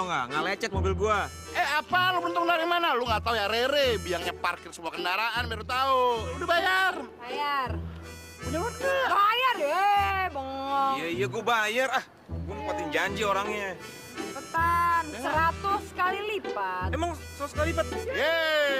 nggak lecet mobil gua. Apa? Lu beruntung dari mana? Lu nggak tahu ya Rere, biangnya parkir semua kendaraan baru tahu. Udah bayar. Bayar. Punya duit nggak? Bayar deh, bengong. Iya, gua bayar. Gua nempatin janji orangnya. Cepetan, 100 kali lipat. Emang 100 kali lipat?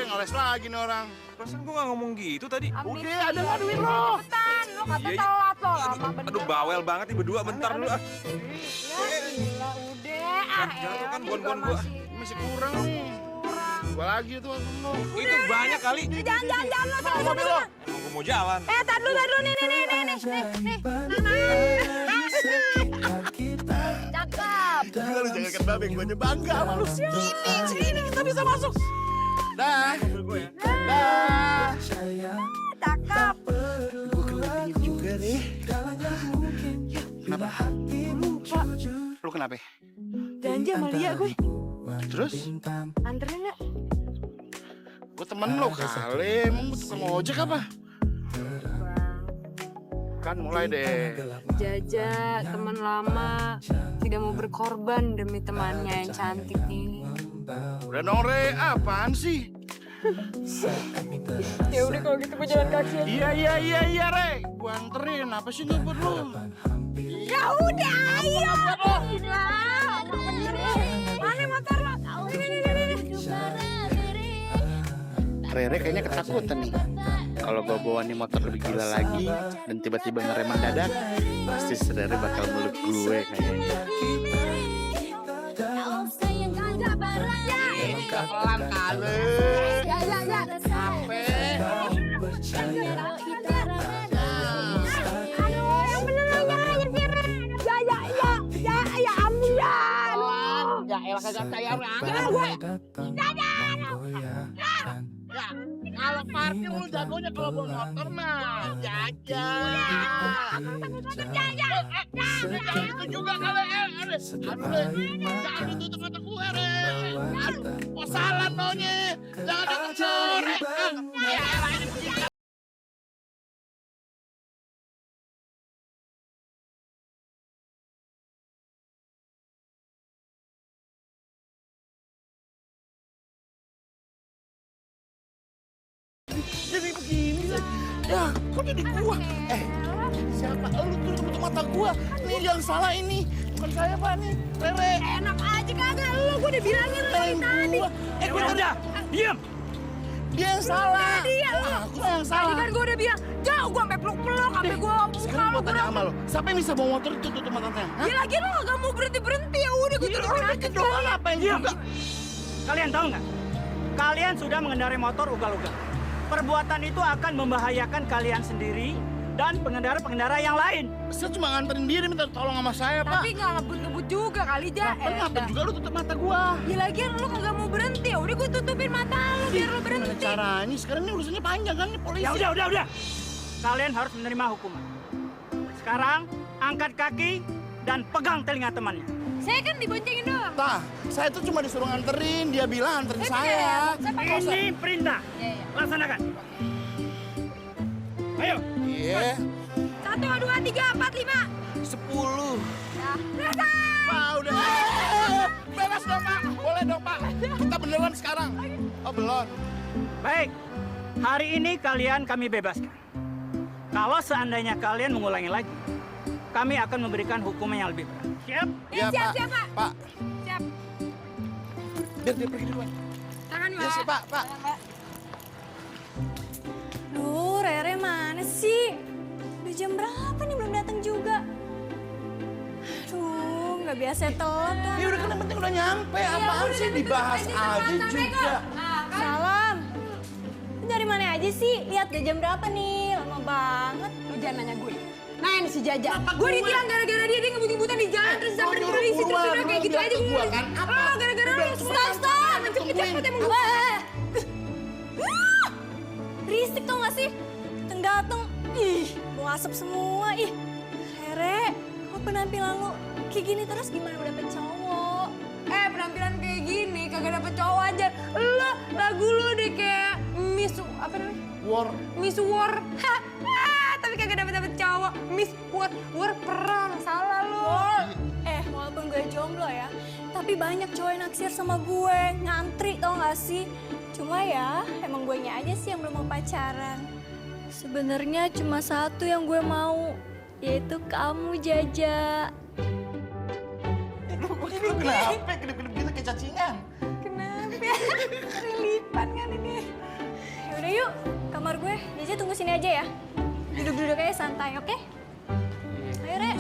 Ngeles lagi nih orang. Perasaan gua nggak ngomong gitu tadi. Ambil Udah, ada nggak duit lo? Cepetan, lo kata Iya, iya. telat lo, lama bener. Aduh, bawel banget nih berdua. Bentar dulu ah. Ya gila, udah. Jangan kan ini bon-bon juga gua. Masih kurang nih. kurang. Gua lagi tuh lo. Itu banyak kali. Jangan lo, sana, Mobil lo. Emang gua mau jalan. tar dulu, nih. Cakep. Gila lu jangan babe, gua aja bangga sama lu. Sini kita bisa masuk. Dah. Mobil gua ya. Dah. Cakep. Gua kena dingin juga deh. Kenapa? Lupa. Lu kenapa? Janji sama Lia gue. Terus? Anterin ya. Gua temen lo kali. Emang gua tukang ojek apa? Kan mulai deh. Jaja, teman lama, tidak mau berkorban demi temannya yang cantik ini. Udah dong Re, apaan sih? Ya udah kalau gitu gue jalan kaki aja. Iya Re, gua anterin. Apa sih ngebut lu? Ya udah, ayo. Mana motor lo? Ini. Rere kayaknya ketakutan nih. Kalau gua bawa nih motor lebih gila lagi dan tiba-tiba ngerem mendadak, pasti si Rere bakal meluk gue kayaknya. Pelan kali. Ya. Sampai. Aduh, yang bener ya, ampun ya. Ya elah kagak percaya kalau parkir lu jagonya kalau bawa motor mah jajan. Itu juga kalau jangan ditutup mata gue Aduh, salah nonya. Jangan ditutup. Ya elah ini begini. Jadi begini lah. Ya, kok jadi gua? Siapa? Lu tutup mata gua. Nih yang salah ini. Bukan saya, Pak, nih. Rere. Enak aja kagak lu, gue udah bilangin lo tadi. Gua Udah, diam. dia yang salah. Dia lo. Aku yang Tadi salah. kan gue udah bilang, jauh gue sampai peluk-peluk, sampai gue buka Sekarang lo gua tanya sama lo. Siapa yang bisa bawa motor itu tutup matanya? Hah? Ya lagi lo gak mau berhenti-berhenti, ya udah gue turunin aja Doang apa yang juga? Kalian tahu nggak? Kalian sudah mengendarai motor ugal-ugal. Perbuatan itu akan membahayakan kalian sendiri dan pengendara-pengendara yang lain. Saya cuma nganterin dia, dia minta tolong sama saya, Pak. Tapi gak ngebut-ngebut juga kali, Ja. Kenapa juga lu tutup mata gua? Ya lagian lo kagak mau berhenti, ya udah gue tutupin mata lo biar lo Gimana berhenti. caranya? Sekarang ini urusannya panjang kan, ini polisi. Ya udah. Kalian harus menerima hukuman. Sekarang angkat kaki dan pegang telinga temannya. Saya kan diboncengin doang. Tah, saya tuh cuma disuruh nganterin, dia bilang anterin saya. Saya pakai Ini perintah. Iya. Laksanakan. Ayo. Iya, 1, 2, 3, 4, 5. 10. Ya. Pak, udah. Bebas dong, Pak. Boleh dong, Pak. Kita beneran sekarang. Oh, belum. Baik. Hari ini kalian kami bebaskan. Kalau seandainya kalian mengulangi lagi, kami akan memberikan hukuman yang lebih berat. Siap? Ya, siap, Pak. siap, Pak. Pak, Siap. biar dia pergi duluan. Tangan, Ya sih, Pak. Pak. Duh, Rere mana sih? Udah jam berapa nih belum datang juga? Aduh, nggak biasa telat tuh. Ya udah kan yang penting udah nyampe. Apaan sih dibahas aja juga. Salam. Lu dari mana aja sih? Lihat gak jam berapa nih? Lama banget. Lu jangan nanya gue. Nah ini si Jaja. Gue ditilang gara-gara dia ngebut-ngebutan di jalan terus sampai polisi terus udah kayak gitu aja gue. Kan? Apa? Oh gara-gara lu stop. Cepet-cepet emang gue. Berisik tau gak sih? Dateng-dateng. Ih, bau asap semua. Ih, Rere, kok penampilan lu kayak gini terus gimana udah dapet cowok? Penampilan kayak gini kagak dapet cowok aja. Lo lagu lu deh kayak Miss apa namanya? War. Miss War. Tapi kagak dapet cowok. Miss War perang. Salah lo. walaupun gue jomblo ya, tapi banyak cowok yang naksir sama gue, ngantri tau gak sih? Cuma ya, emang gue aja sih yang belum mau pacaran. Sebenarnya cuma satu yang gue mau, yaitu kamu, Jaja. Ini kenapa? Kedip-kedip gitu kayak cacingan. Kenapa? Relipan kan ini. Yaudah yuk, kamar gue. Jaja tunggu sini aja ya. Duduk-duduk aja santai, oke? Ayo, Re.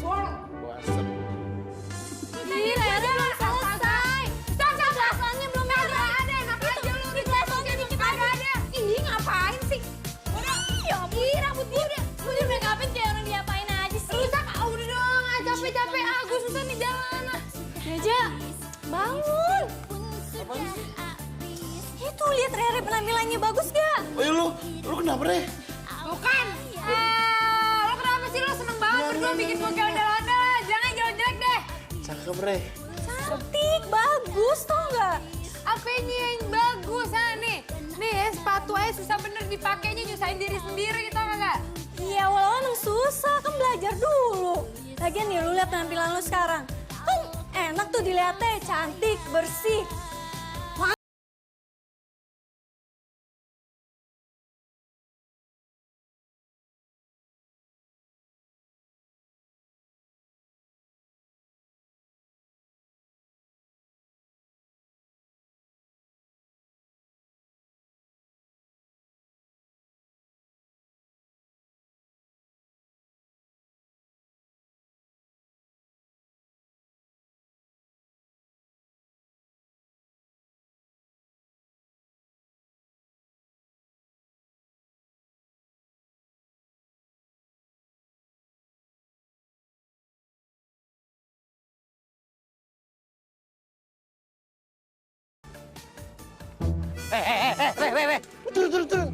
Bosan. Ih, Re, belum selesai. Gelasnya belum ada. Enak aja lu. Di gelasnya dikit aja ada. Ih, ngapain sih? Iya, ih, rambut gue udah make upin kayak orang diapain aja sih. Rusak, udah dong, capek-capek. Gue susah nih jalan. Jaja, bangun. Itu lihat Rere penampilannya bagus gak? Oh iya lu kenapa, Re? Bukan. Lo kenapa sih? Lo seneng banget berdua bikin gue kayak ondel-ondel. Jangan jelek-jelek deh. Cakep, Re. Cantik, bagus tau gak? Apanya yang bagus, nih? Nih ya, sepatu aja susah bener dipakainya, nyusahin diri sendiri, tau gak? Iya, walau emang susah, kan belajar dulu. Lagian nih, lu lihat penampilan lu sekarang. Kan enak tuh dilihatnya, cantik, bersih. Re. Turun.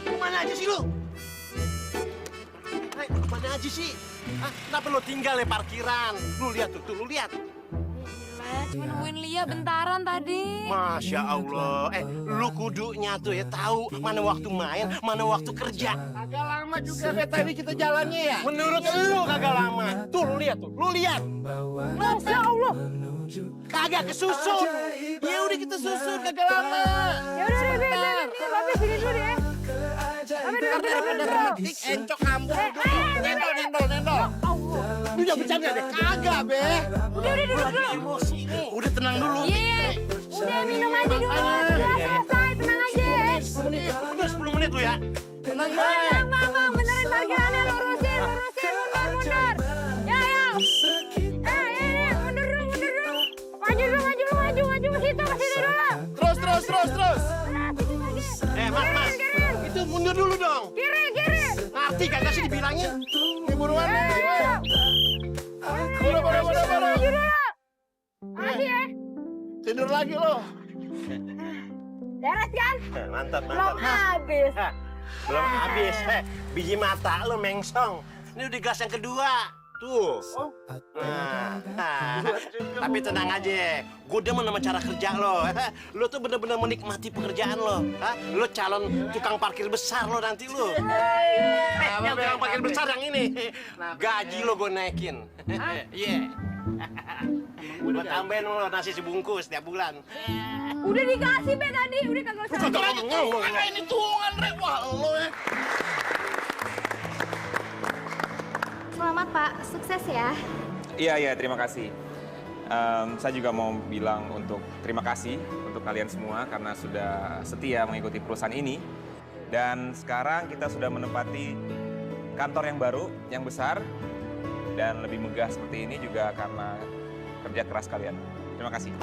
Kemana aja sih lu? Re, kemana aja sih? Hah? Kenapa lu tinggal di parkiran? Lu lihat tuh, lu lihat. Gila, cuma nemuin Lia bentaran tadi. Masya Allah. Lu kudunya tuh ya tahu mana waktu main, mana waktu kerja. Agak lama juga kayak tadi kita jalannya ya. Menurut lu kagak lama. Tuh lu lihat tuh, lu lihat. Masya Allah. Kagak kesusun. Ya udah kita susun kagak lama. Ya udah, Babe sini dulu deh. Metik encok kamu. Nendol. Lu jangan bercanda deh. Kagak, Be. Udah, duduk dulu. Emosi nih. Udah tenang dulu. Iya, udah minum aja dulu. Sudah selesai, tenang aja. 10 menit lu ya. Tenang, Be. Bang, benerin parkirannya, lurusin, mundur. Ya. Mundur dulu. Maju ke situ dulu. Terus. Mas. Itu mundur dulu dong. Kiri. Ngerti kagak sih dibilangin? Buruan. Buru. Maju dulu. Makasih ya. Tidur lagi lo. Beres kan? Mantap. Belum habis. Belum habis. Biji mata lo mengsong. Ini udah gelas yang kedua. Tuh. Nah. Tapi tenang aja. Gue demen sama cara kerja lo. Lo tuh bener-bener menikmati pekerjaan lo. Lo calon tukang parkir besar lo nanti lo. Yang tukang parkir besar yang ini. Gaji lo gue naikin. Iya. Gue tambahin lo nasi sebungkus tiap bulan. Udah dikasih Be tadi, udah kagak usah. ngomong. Ini tuangan, Re. Wah, lo ya. Selamat Pak, sukses ya. Iya, terima kasih. Saya juga mau bilang untuk terima kasih untuk kalian semua karena sudah setia mengikuti perusahaan ini. Dan sekarang kita sudah menempati kantor yang baru, yang besar, dan lebih megah seperti ini juga karena kerja keras kalian. Terima kasih.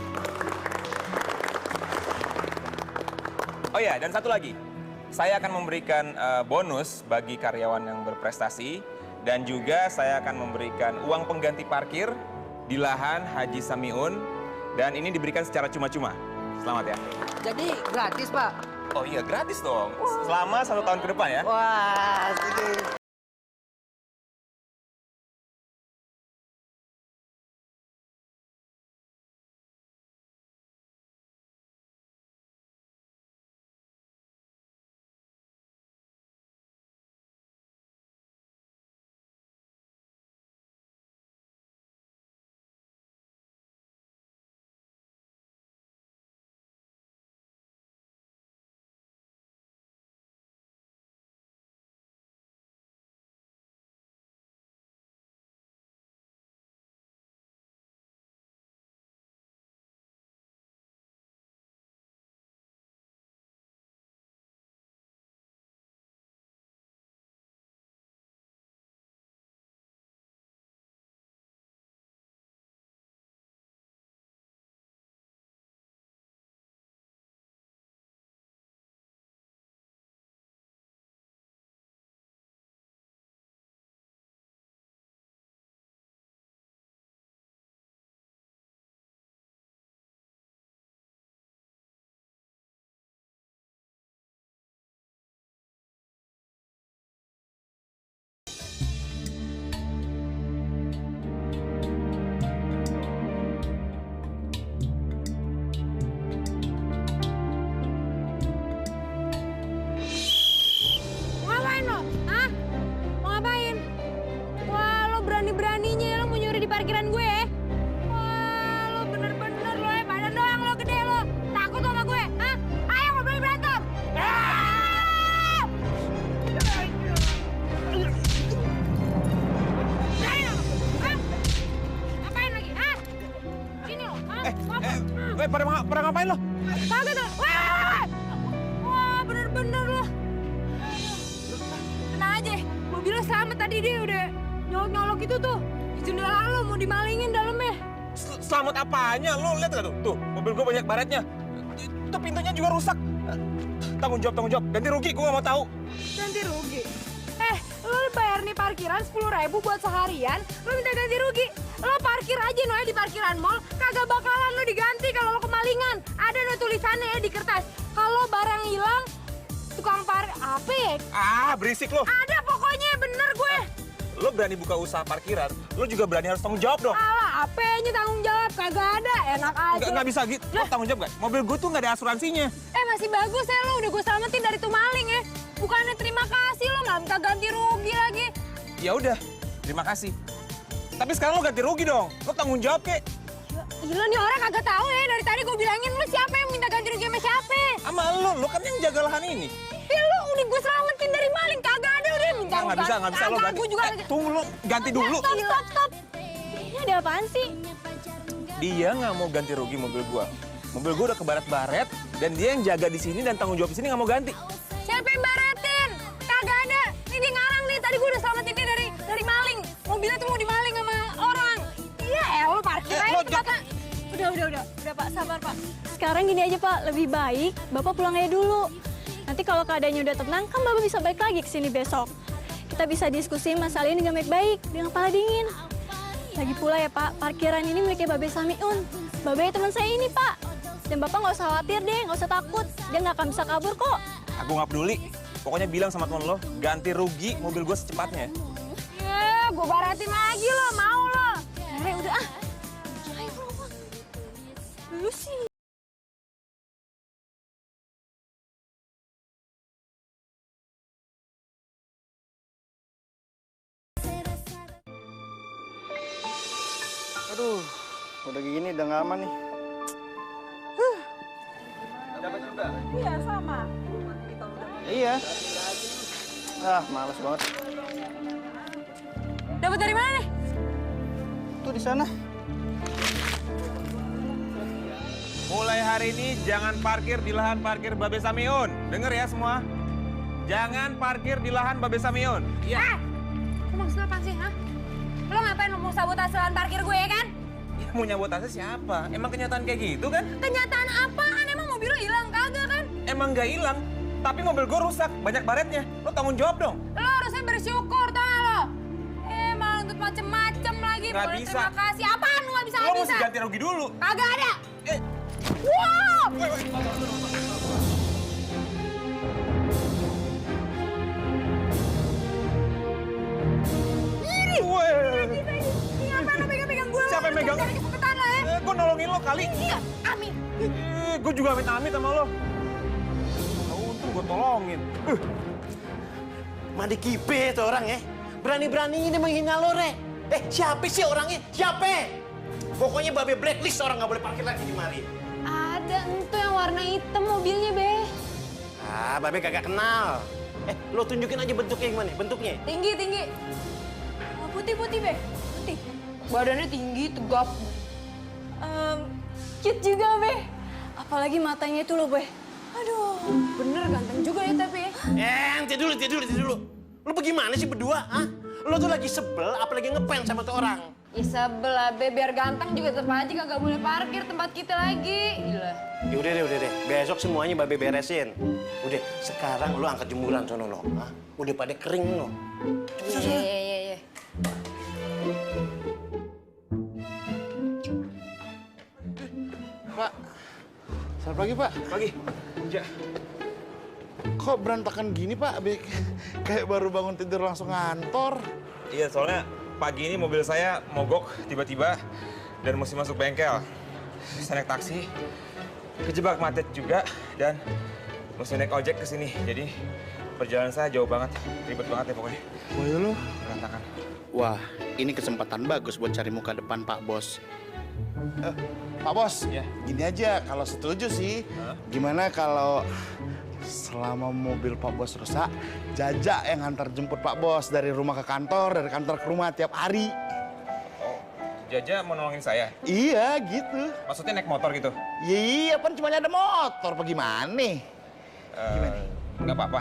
Oh ya, dan satu lagi. Saya akan memberikan bonus bagi karyawan yang berprestasi. Dan juga saya akan memberikan uang pengganti parkir di lahan Haji Samiun. Dan ini diberikan secara cuma-cuma. Selamat ya. Jadi gratis, Pak? Oh iya, gratis dong. Selama 1 tahun ke depan ya. Wah, setuju. Selamat tadi dia udah nyolok-nyolok itu tuh. Jendela lo mau dimalingin dalamnya. Selamat apanya? Lo lihat nggak tuh? Tuh, mobil gue banyak baretnya. Itu pintunya juga rusak. Tanggung jawab. Ganti rugi, gue nggak mau tahu. Ganti rugi? Lo bayar nih parkiran 10.000 buat seharian, lo minta ganti rugi. Lo parkir aja Noe di parkiran mall, kagak bakalan lo diganti kalau lo kemalingan. Ada no tulisannya ya di kertas. Kalau barang hilang, tukang apa ya? Ah, berisik lo. Ada pokoknya, bener gue. Lo berani buka usaha parkiran, lo juga berani harus tanggung jawab dong. Alah, apanya tanggung jawab? Kagak ada, enak aja. Nggak bisa gitu, lo tanggung jawab nggak? Mobil gue tuh nggak ada asuransinya. Masih bagus ya lo, udah gue selamatin dari tuh maling ya. Bukannya terima kasih lo, malah minta ganti rugi lagi. Ya udah, terima kasih. Tapi sekarang lo ganti rugi dong. Lo tanggung jawab kek. Gila nih orang kagak tahu ya, dari tadi gue bilangin lo siapa yang minta ganti rugi sama siapa. Sama lo kan yang jaga lahan ini. Ya lo udah gue selamatin dari maling, kagak ada udah minta Nggak bisa lo ganti. Gue juga Tunggu lo, ganti dulu. Stop. Ini ada apaan sih? Dia nggak mau ganti rugi mobil gua. Mobil gua udah kebaret-baret dan dia yang jaga di sini dan tanggung jawab di sini nggak mau ganti. Siapa yang baretin? Kagak ada. Nih dia ngarang nih, tadi gue udah selamatin dia dari maling. Mobilnya tuh mau dimaling sama orang. Iya, lo parkir aja lo tempatnya. Udah Pak, sabar Pak. Sekarang gini aja Pak, lebih baik Bapak pulang aja dulu. Nanti kalau keadaannya udah tenang, kan Bapak bisa balik lagi ke sini besok. Kita bisa diskusi masalah ini dengan baik-baik, dengan kepala dingin. Lagi pula ya Pak, parkiran ini miliknya Babe Samiun. Babe teman saya ini Pak. Dan Bapak nggak usah khawatir deh, nggak usah takut. Dia nggak akan bisa kabur kok. Aku nggak peduli. Pokoknya bilang sama teman lo, ganti rugi mobil gua secepatnya. Ya, gue baretin lagi lo, mau lo. Udah ah. Ayo pulang. Lu sih. Aduh, udah gini udah nggak aman nih. Iya, sama. Iya. Ah, males banget. Dapat dari mana nih? Tuh di sana. Mulai hari ini jangan parkir di lahan parkir Babe Samiun. Dengar ya semua. Jangan parkir di lahan Babe Samiun. Iya. Lo maksud apa sih, ha? Lo ngapain lo mau sabotase lahan parkir gue ya kan? Ya, mau nyabotase siapa? Emang kenyataan kayak gitu kan? Kenyataan apaan? Emang mobil lo hilang kagak kan? Emang nggak hilang. Tapi mobil gue rusak, banyak baretnya. Lo tanggung jawab dong. Lo harusnya bersyukur, tau gak lo? Malah untuk macem-macem lagi. Nggak Boleh bisa. terima kasih. Apaan lo nggak bisa? Lo mesti ganti rugi dulu. Kagak ada. Eh. Wow! Ini apa lo pegang-pegang gue? Siapa yang megang? Jangan kesepetan lo ya. Gue nolongin lo kali. Iya, amin. Gue juga amit-amit sama lo. Untung gue tolongin. Mandi kipe tuh orang ya. Berani-beraninya dia menghina lo, Re. Siapa sih orangnya? Siapa? Pokoknya Babe blacklist orang nggak boleh parkir lagi di mari. Ada itu yang warna hitam mobilnya, Be. Ah, Babe kagak kenal. Lo tunjukin aja bentuknya gimana? Bentuknya? Tinggi. Oh, putih, Be. Putih. Badannya tinggi, tegap. Cute juga Be. Apalagi matanya itu loh Be. Aduh. Bener ganteng juga ya tapi ya. Nanti dulu. Lo bagaimana sih berdua? Hah? Lo tuh lagi sebel, apalagi ngefans sama tuh orang. Ya sebel lah, Be. Biar ganteng juga tetap aja kagak boleh parkir tempat kita lagi. Gila. Ya udah deh. Besok semuanya Babe beresin. Udah, sekarang lo angkat jemuran sono lo. Hah? Udah pada kering lo. Iya. Pak, selamat pagi Pak. Pagi. Ya. Kok berantakan gini Pak? Kayak baru bangun tidur langsung ngantor. Iya, soalnya pagi ini mobil saya mogok tiba-tiba dan mesti masuk bengkel. Saya naik taksi, kejebak macet juga dan mesti naik ojek ke sini. Jadi perjalanan saya jauh banget, ribet banget ya pokoknya. Wah ya lo. Berantakan. Wah, ini kesempatan bagus buat cari muka depan Pak Bos. Pak Bos, Ya. gini aja kalau setuju sih. Gimana kalau selama mobil Pak Bos rusak, Jaja yang antar jemput Pak Bos dari rumah ke kantor, dari kantor ke rumah tiap hari. Jaja mau nolongin saya? Iya gitu. Maksudnya naik motor gitu? Iya, kan cuma ada motor, apa gimana? Nggak apa-apa.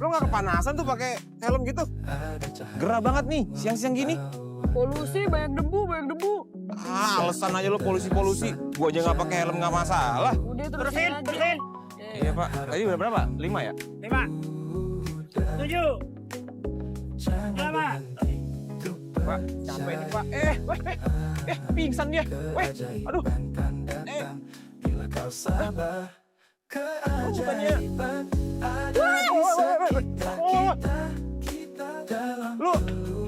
Lo nggak kepanasan tuh pakai helm gitu? Gerah banget nih, siang-siang gini. Polusi, banyak debu, Alasan aja lo polusi-polusi. Gua aja nggak pakai helm nggak masalah. Udah Terusin, terusin. Iya Pak, tadi udah berapa? 5 ya? 5, 7, 8. Pak, capek nih Pak. Pingsan dia. Aduh. Bukannya.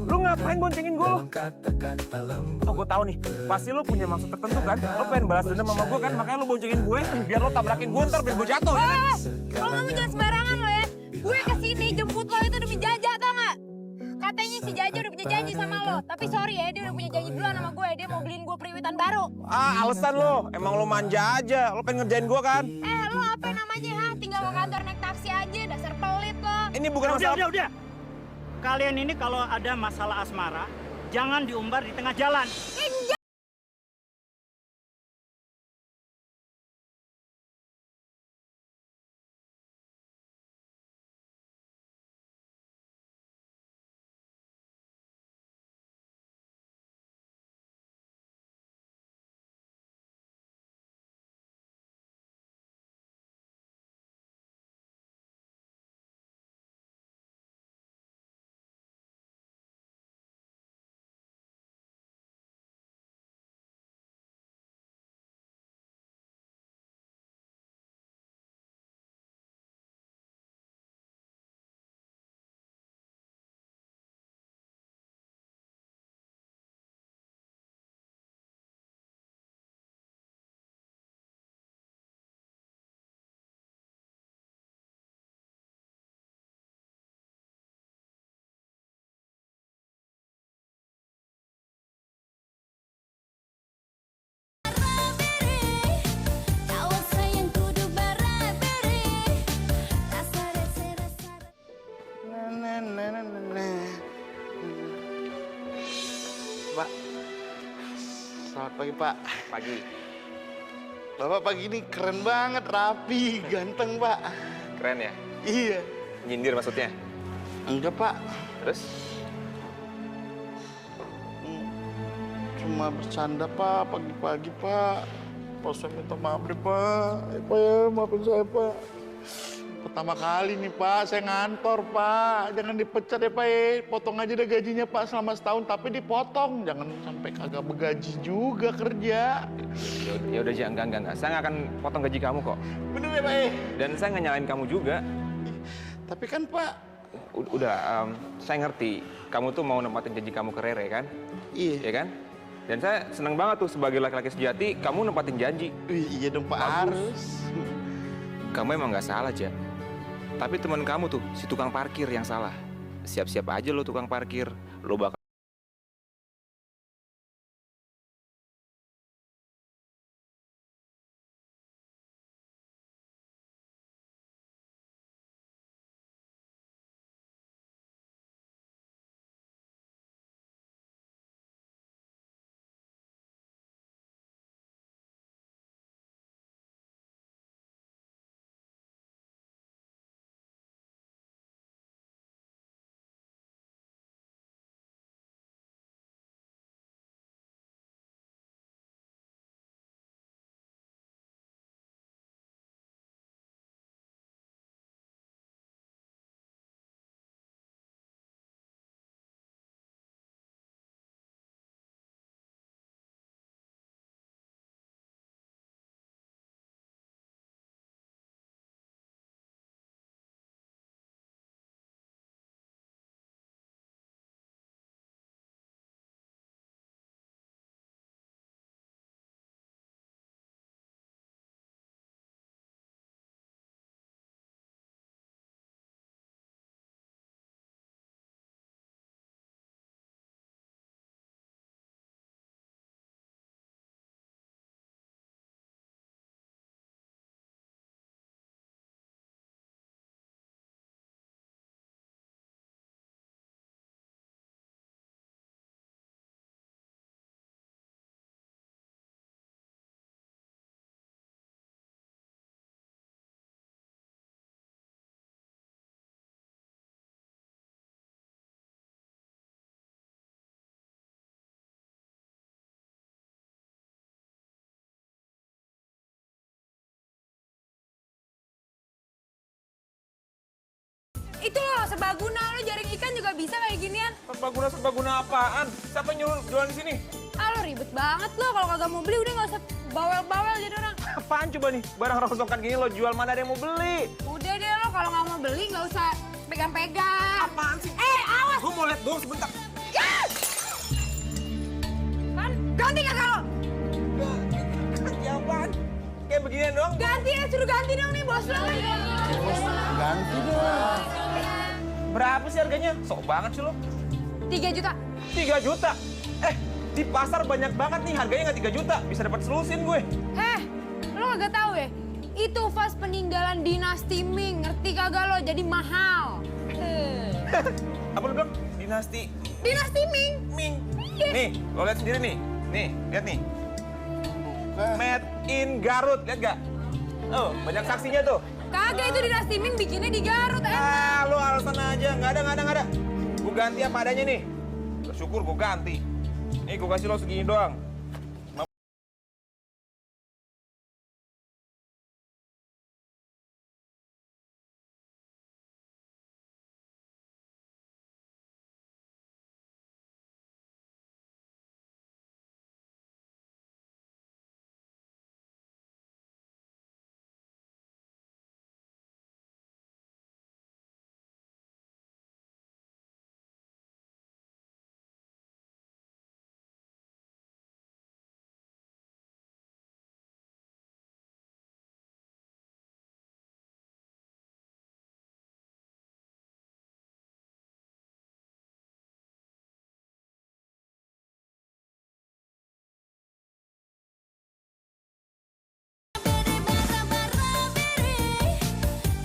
Lu ngapain boncengin gue lo? Oh, gue tahu nih. Pasti lo punya maksud tertentu kan? Lo pengen balas dendam sama gue kan? Makanya lo boncengin gue biar lo tabrakin gue ntar biar gue jatuh. Ya kan? Lo ngomong jangan sembarangan lo ya. Gue kesini jemput lo itu demi Jaja, tau gak? Katanya si Jaja udah punya janji sama lo. Tapi sorry ya, dia udah punya janji duluan sama gue. Dia mau beliin gue periwitan baru. Alasan lo. Emang lo manja aja. Lo pengen ngerjain gue kan? Lo apa namanya, ha? Tinggal ke kantor naik taksi aja, dasar pelit lo. Ini bukan masalah. Udah. Kalian ini kalau ada masalah asmara, jangan diumbar di tengah jalan. Kau sayang kudu barabere. Rasa rasa. Pak, selamat pagi Pak. Pagi. Bapak pagi ini keren banget, rapi, ganteng Pak. Keren ya? Iya. Nyindir maksudnya? Enggak Pak, Terus? cuma bercanda Pak, pagi-pagi Pak. Pak saya minta maaf deh Pak. Pak ya, maafin saya Pak. Pertama kali nih Pak, saya ngantor Pak. Jangan dipecat ya Pak ya. Potong aja deh gajinya Pak selama setahun, tapi dipotong. Jangan sampai kagak bergaji juga kerja. Ya udah enggak. Saya nggak akan potong gaji kamu kok. Bener ya Pak ya? Dan saya nggak nyalain kamu juga. Tapi kan Pak, Udah, saya ngerti. Kamu tuh mau nempatin janji kamu ke Rere kan? iya. Ya kan? Dan saya seneng banget tuh sebagai laki-laki sejati, kamu nempatin janji. Iya dong Pak, Bagus. harus. Kamu emang nggak salah, Ja. Tapi teman kamu tuh, si tukang parkir yang salah. Siap-siap aja lo tukang parkir. Lo bakal Itu loh serbaguna, lo jaring ikan juga bisa kayak ginian. Serbaguna apaan? Siapa yang nyuruh jualan di sini? Ah lo ribet banget lo, kalau kagak mau beli udah nggak usah bawel-bawel jadi orang. Apaan coba nih? Barang rongsokan gini lo jual, mana ada yang mau beli? Udah deh lo kalau nggak mau beli nggak usah pegang-pegang. Apaan sih? Awas! Gue mau lihat doang sebentar. Kan ganti kagak lo? Ganti apaan? Kayak beginian doang. Ganti ya, suruh ganti dong nih bos lo. Ganti dong. Berapa sih harganya? Sok banget sih lo. 3 juta. 3 juta? Di pasar banyak banget nih, harganya nggak 3 juta. Bisa dapat selusin gue. Lo kagak tahu ya? Itu vas peninggalan dinasti Ming, ngerti kagak lo? Jadi mahal. Apa lo bilang? Dinasti Dinasti Ming. Ming. Iya. Nih, lo lihat sendiri nih. Nih, lihat nih. Made in Garut, lihat gak? Oh, banyak saksinya tuh. Kagak itu dinasti Ming bikinnya di Garut. Lo alasan aja. Nggak ada. Gue ganti apa adanya nih. Bersyukur gue ganti. Nih, gue kasih lo segini doang.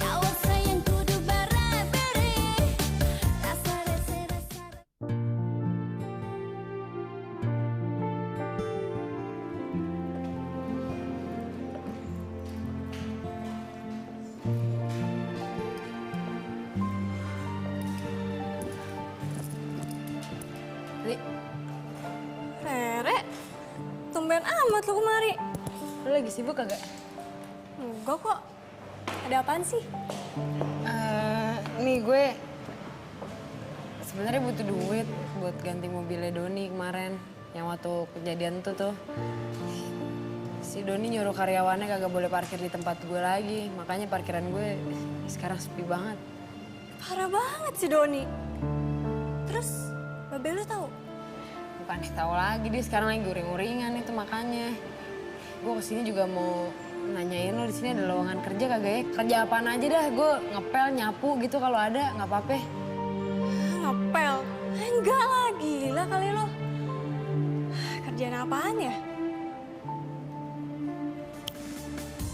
Kawan sayang kudu barabere. Rasa rasa. Rere, tumben amat lo kemari. Lo lagi sibuk kagak? Enggak kok. Ada apaan sih? Nih gue sebenarnya butuh duit buat ganti mobilnya Doni kemarin yang waktu kejadian tuh. Si Doni nyuruh karyawannya kagak boleh parkir di tempat gue lagi, makanya parkiran gue sekarang sepi banget. Parah banget si Doni. Terus, Babe lu tahu? Bukan tahu lagi, dia sekarang lagi uring-uringan itu makanya. Gue kesini juga mau nanyain lo di sini ada lowongan kerja kagak ya? Kerja apaan aja dah, gue ngepel, nyapu gitu kalau ada nggak apa-apa. Ngepel? Enggak lah, gila kali lo. Kerjaan apaan ya?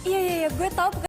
Iya, gue tahu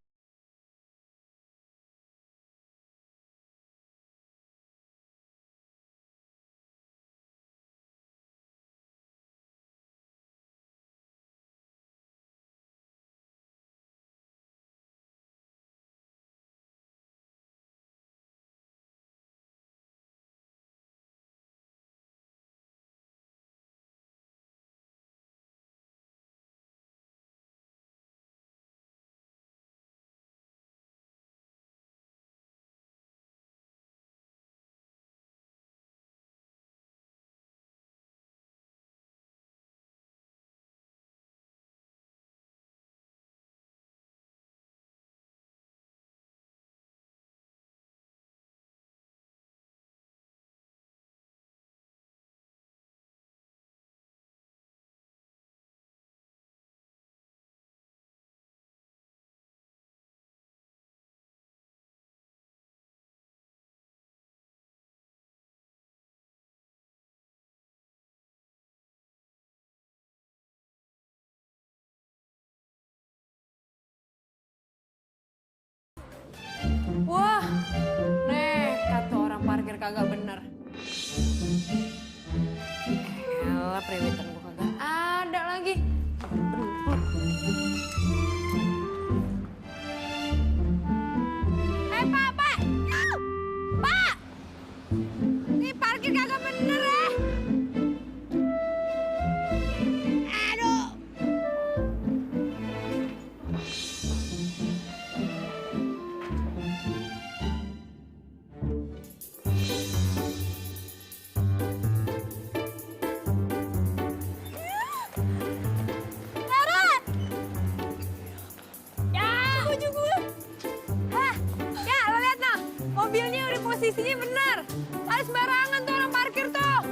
posisinya benar. Ada sembarangan tuh orang parkir tuh.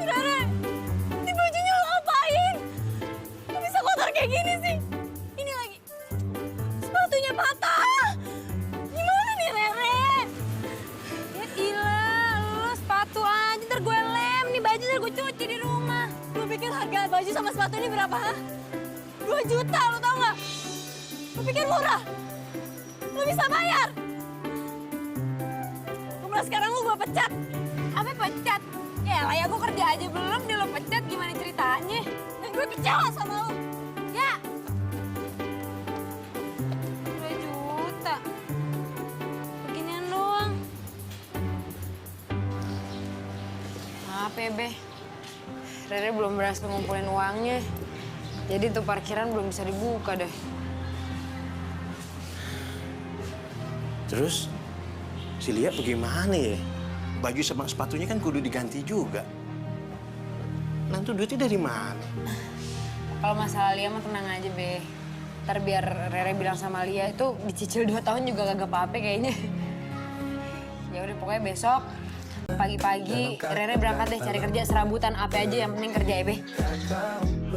Rere, ini bajunya lo apain? Kok bisa kotor kayak gini sih? Ini lagi, sepatunya patah. Gimana nih Rere? Ya ilah, lo sepatu aja ntar gue lem. Nih baju ntar gue cuci di rumah. Lo pikir harga baju sama sepatu ini berapa, ha? 2 juta, lo tau nggak? Lo pikir murah? Lo bisa bayar? Mulai sekarang lo gue pecat. Apa pecat? Ya lah ya gue kerja aja belum, dia lo pecat gimana ceritanya? Dan gue kecewa sama lo. Ya. 2 juta. Beginian doang. Maaf ya, Be. Rere belum berhasil ngumpulin uangnya. Jadi tuh parkiran belum bisa dibuka deh. Terus si Lia bagaimana ya? Baju sama sepatunya kan kudu diganti juga. Nanti duitnya dari mana? Kalau masalah Lia mah tenang aja, Be. Ntar biar Rere bilang sama Lia itu dicicil 2 tahun juga kagak apa-apa kayaknya. Ya udah pokoknya besok pagi-pagi Rere berangkat deh cari kerja serabutan apa aja yang penting kerja ya, Be.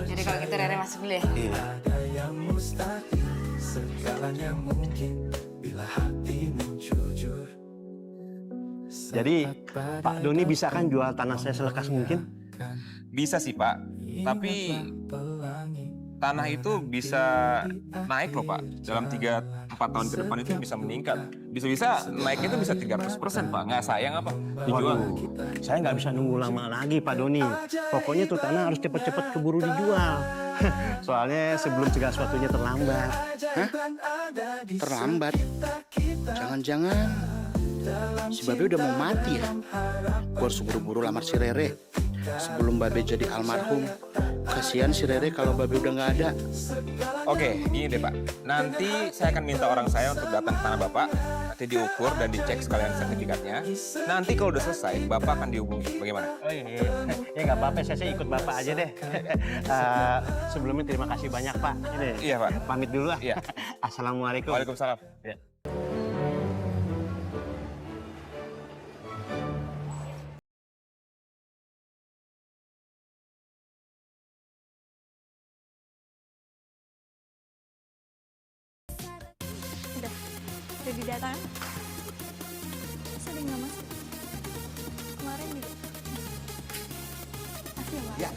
Jadi kalau gitu Rere masuk dulu ya. Iya. Jadi Pak Doni bisa kan jual tanah saya selekas mungkin? Bisa sih Pak, tapi tanah itu bisa naik loh Pak. Dalam 3-4 tahun ke depan itu bisa meningkat. Bisa-bisa naiknya itu bisa 300% Pak. Nggak sayang apa? Dijual. Waduh, saya nggak bisa nunggu lama lagi Pak Doni. Pokoknya tuh tanah harus cepet-cepet keburu dijual. Soalnya sebelum segala sesuatunya terlambat. Hah? Terlambat? Jangan-jangan si Babe udah mau mati ya? Gue harus buru-buru lamar si Rere sebelum Babe jadi almarhum. Kasihan si Rere kalau Babe udah nggak ada. Oke, gini deh Pak. Nanti saya akan minta orang saya untuk datang ke tanah Bapak. Nanti diukur dan dicek sekalian sertifikatnya. Nanti kalau udah selesai, Bapak akan dihubungi. Bagaimana? Oh iya, ya nggak apa-apa, saya ikut Bapak aja deh. Sebelumnya terima kasih banyak Pak. Ini, Iya Pak. pamit dulu lah. Iya. Assalamualaikum. Waalaikumsalam. Ya. Udah didatang. Terus ada yang nggak masuk? Kemarin juga. Masih ya, Pak? Ya.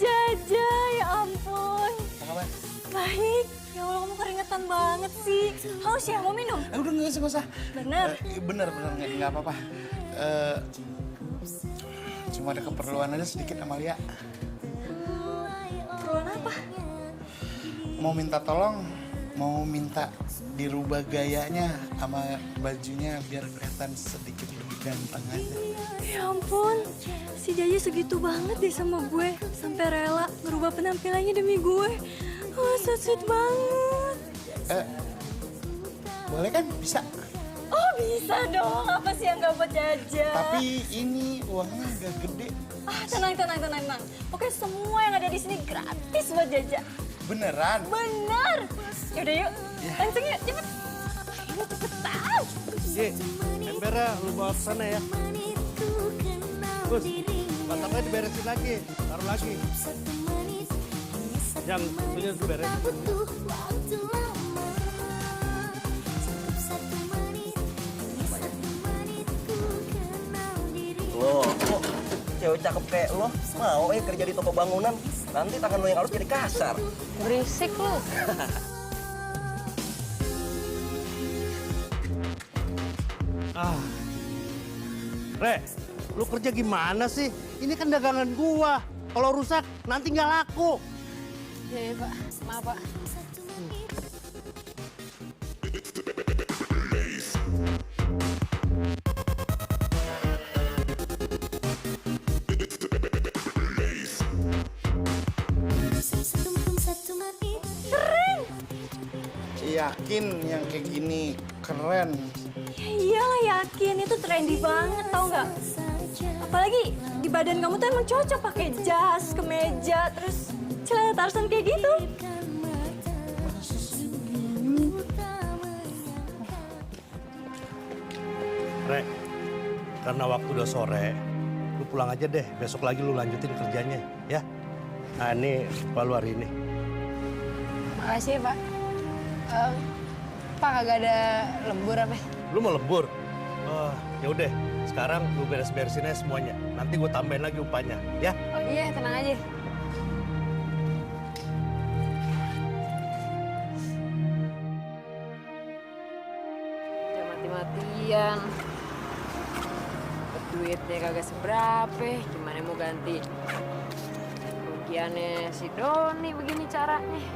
Jaja, ya ampun. Apa kabar? Baik. Ya Allah, kamu keringetan banget sih. Haus ya, mau minum? Udah nggak usah. Bener. Bener nggak apa-apa. Cuma ada keperluan aja sedikit sama Lia. Keperluan apa? Mau minta tolong, mau minta dirubah gayanya sama bajunya biar kelihatan sedikit lebih ganteng aja. Ya ampun, si Jaja segitu banget deh sama gue. Sampai rela ngerubah penampilannya demi gue. Oh, so sweet banget. Boleh kan? Bisa. Oh, bisa dong. Apa sih yang gak buat Jaja? Tapi ini uangnya agak gede. Ah, tenang. Oke, semua yang ada di sini gratis buat Jaja. Beneran? Bener. Yaudah yuk, langsung yuk, cepet. Ayo cepetan. Ye, embernya lu bawa ke sana ya. Gus, kotaknya diberesin lagi, taruh lagi. Yang punya diberesin. Loh, kok cewek cakep kayak lo mau kerja di toko bangunan? Nanti tangan lo yang harus jadi kasar. Berisik lu. Re, lu kerja gimana sih? Ini kan dagangan gua. Kalau rusak nanti nggak laku. Iya, Pak. Maaf, Pak. Yakin yang kayak gini keren. Ya iyalah yakin itu trendy banget tau nggak? Apalagi di badan kamu tuh emang cocok pakai jas, kemeja, terus celana Tarzan kayak gitu. Re, karena waktu udah sore, lu pulang aja deh. Besok lagi lu lanjutin kerjanya, ya. Nah, ini Pak lu hari ini. Makasih ya, Pak. Pak kagak ada lembur apa? Lu mau lembur? Oh, ya udah. Sekarang lu beres-beresin aja semuanya. Nanti gue tambahin lagi upahnya, ya. Oh iya, tenang aja. Jangan mati-matian. Duitnya kagak seberapa, gimana mau ganti rugiannya si Doni begini caranya.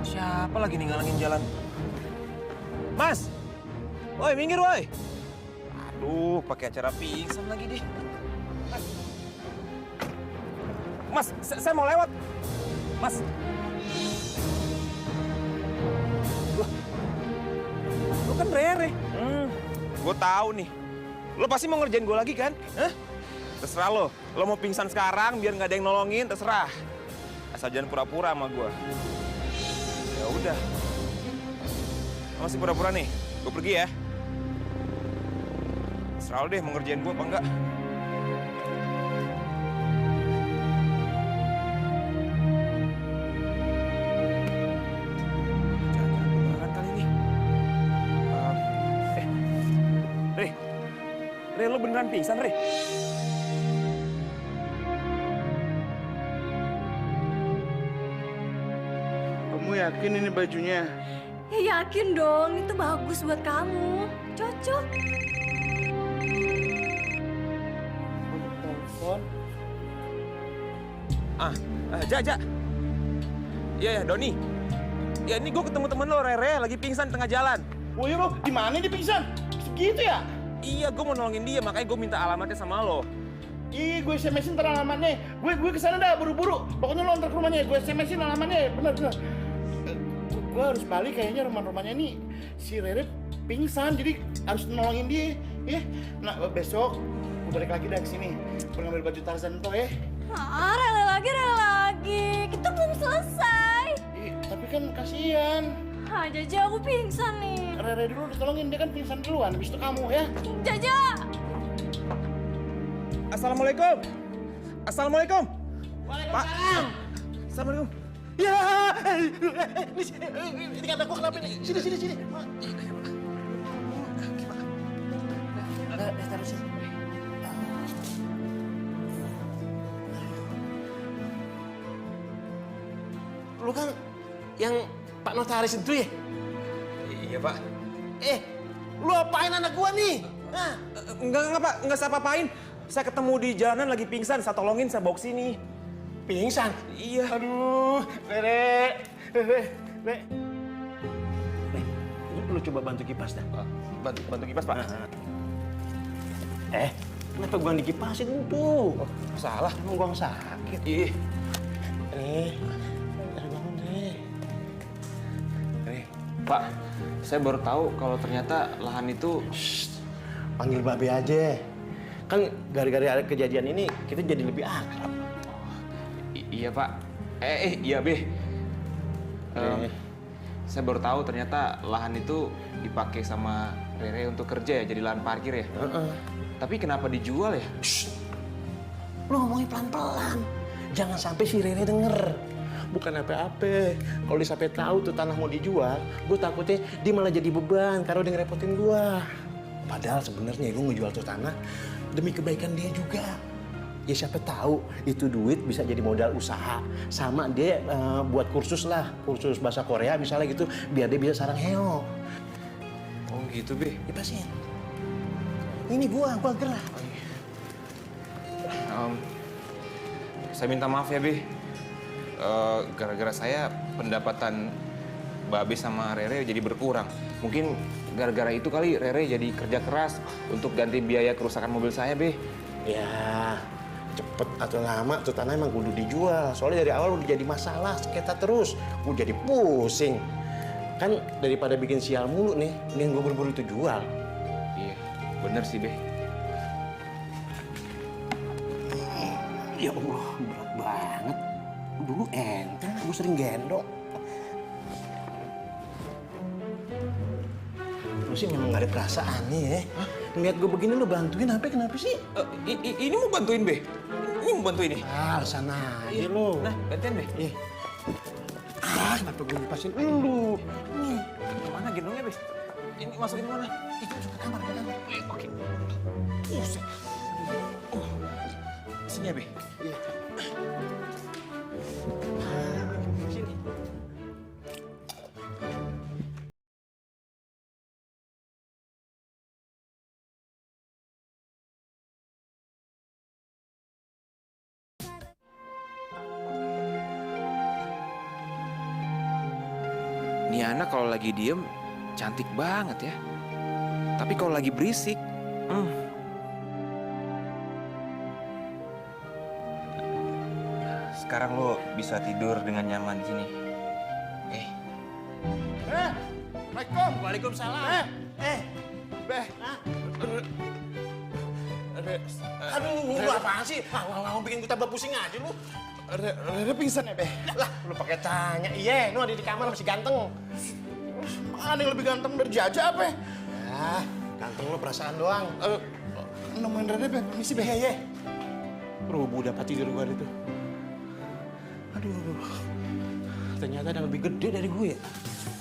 Siapa lagi nih ngalangin jalan? Mas! Woi, minggir woi! Aduh, pakai acara pingsan lagi deh. Mas, saya mau lewat. Mas. Lu kan Rere. Gue tahu nih. Lo pasti mau ngerjain gue lagi kan? Hah? Terserah lo. Lo mau pingsan sekarang biar nggak ada yang nolongin, terserah. Asal jangan pura-pura sama gue. Ya udah. Lo masih pura-pura nih. Gue pergi ya. Terserah lo deh mau ngerjain gue apa enggak. Re, lo beneran pingsan, Re? Kamu yakin ini bajunya? Ya yakin dong, itu bagus buat kamu. Cocok. Telepon. Ja. Iya, Doni. Ya, ini gue ketemu temen lo, Rere, lagi pingsan di tengah jalan. Oh iya bro, di mana dia pingsan? Segitu ya? Iya, gue mau nolongin dia, makanya gue minta alamatnya sama lo. Ih, gue SMS-in ntar alamatnya. Gue kesana dah, buru-buru. Pokoknya lo antar ke rumahnya, gue SMS-in alamatnya. Bener. Gue harus balik kayaknya rumahnya ini. Si Rere pingsan, jadi harus nolongin dia. Ya, nah besok gue balik lagi dah ke sini. Gue ngambil baju Tarzan tuh ya. Rela lagi. Kita belum selesai. Tapi kan kasihan. Jaja, aku pingsan nih. Rere dulu ditolongin, dia kan pingsan duluan. Habis itu kamu ya. Jaja! Assalamualaikum. Assalamualaikum. Waalaikumsalam. Assalamualaikum. Ya, ini kata gue kenapa nih? Sini. Taruh sini. Lu kan yang Pak Notaris itu ya? Iya, Pak. Lu apain anak gua nih? Hah? Enggak, Pak. Enggak saya apa-apain. Saya ketemu di jalanan lagi pingsan, saya tolongin, saya bawa ke sini. Pingsan? Iya. Aduh, Rere. Lu coba bantu kipas dah. Bantu kipas, Pak. Kenapa gua dikipasin tuh? Oh, salah. Emang gua sakit. Iya. Pak, saya baru tahu kalau ternyata lahan itu... Panggil Babe aja. Kan gara-gara ada kejadian ini, kita jadi lebih akrab. Iya, Pak. Iya, Be. Saya baru tahu ternyata lahan itu dipakai sama Rere untuk kerja ya, jadi lahan parkir ya. Tapi kenapa dijual ya? Lu ngomongin pelan-pelan. Jangan sampai si Rere denger. Bukan apa-apa. Kalau dia sampai tahu tuh tanah mau dijual, gue takutnya dia malah jadi beban karena udah ngerepotin gue. Padahal sebenarnya gue ngejual tuh tanah demi kebaikan dia juga. Ya siapa tahu itu duit bisa jadi modal usaha. Sama dia buat kursus lah, kursus bahasa Korea misalnya gitu, biar dia bisa sarang heo. Oh gitu, Be. Ya pasti. Ini gua gerak. Saya minta maaf ya, Be. Gara-gara saya pendapatan Babe sama Rere jadi berkurang. Mungkin gara-gara itu kali Rere jadi kerja keras untuk ganti biaya kerusakan mobil saya, Be. Ya, cepet atau lama tuh tanah emang kudu dijual. Soalnya dari awal udah jadi masalah, sengketa terus. Gue jadi pusing. Kan daripada bikin sial mulu nih, mending gue buru-buru itu jual. Iya, bener sih, Be. Ya Allah, berat banget. Dulu enteng, gue sering gendong. Lu sih memang gak ada perasaan nih ya. Ngeliat gue begini lu bantuin apa kenapa sih? Ini mau bantuin, Be. Ini mau bantuin nih. Ah, sana aja lu. Nah, gantian, Be. Iya. Ah, kenapa gue lepasin lu? Nih. Kemana gendongnya, Be? Ini masukin mana? Itu ke kamar, ke kamar. Oke. Buset. Sini ya, Be. Iya. Sini. Nih anak kalau lagi diem cantik banget ya. Tapi kalau lagi berisik, Sekarang lo bisa tidur dengan nyaman di sini. Assalamualaikum. Waalaikumsalam. Beh. Aduh, lu apaan sih? Mau bikin gue tambah pusing aja lu. Rere pingsan ya, Beh? Lah, lu pakai tanya. Iya, lu ada di kamar masih ganteng. Ada yang lebih ganteng dari Jaja apa? Ah, ganteng lu perasaan doang. Nemuin Rere, Beh. Misi, Beh. Iya. Rubuh dapat tidur gua itu. Aduh, ternyata ada lebih gede dari gue.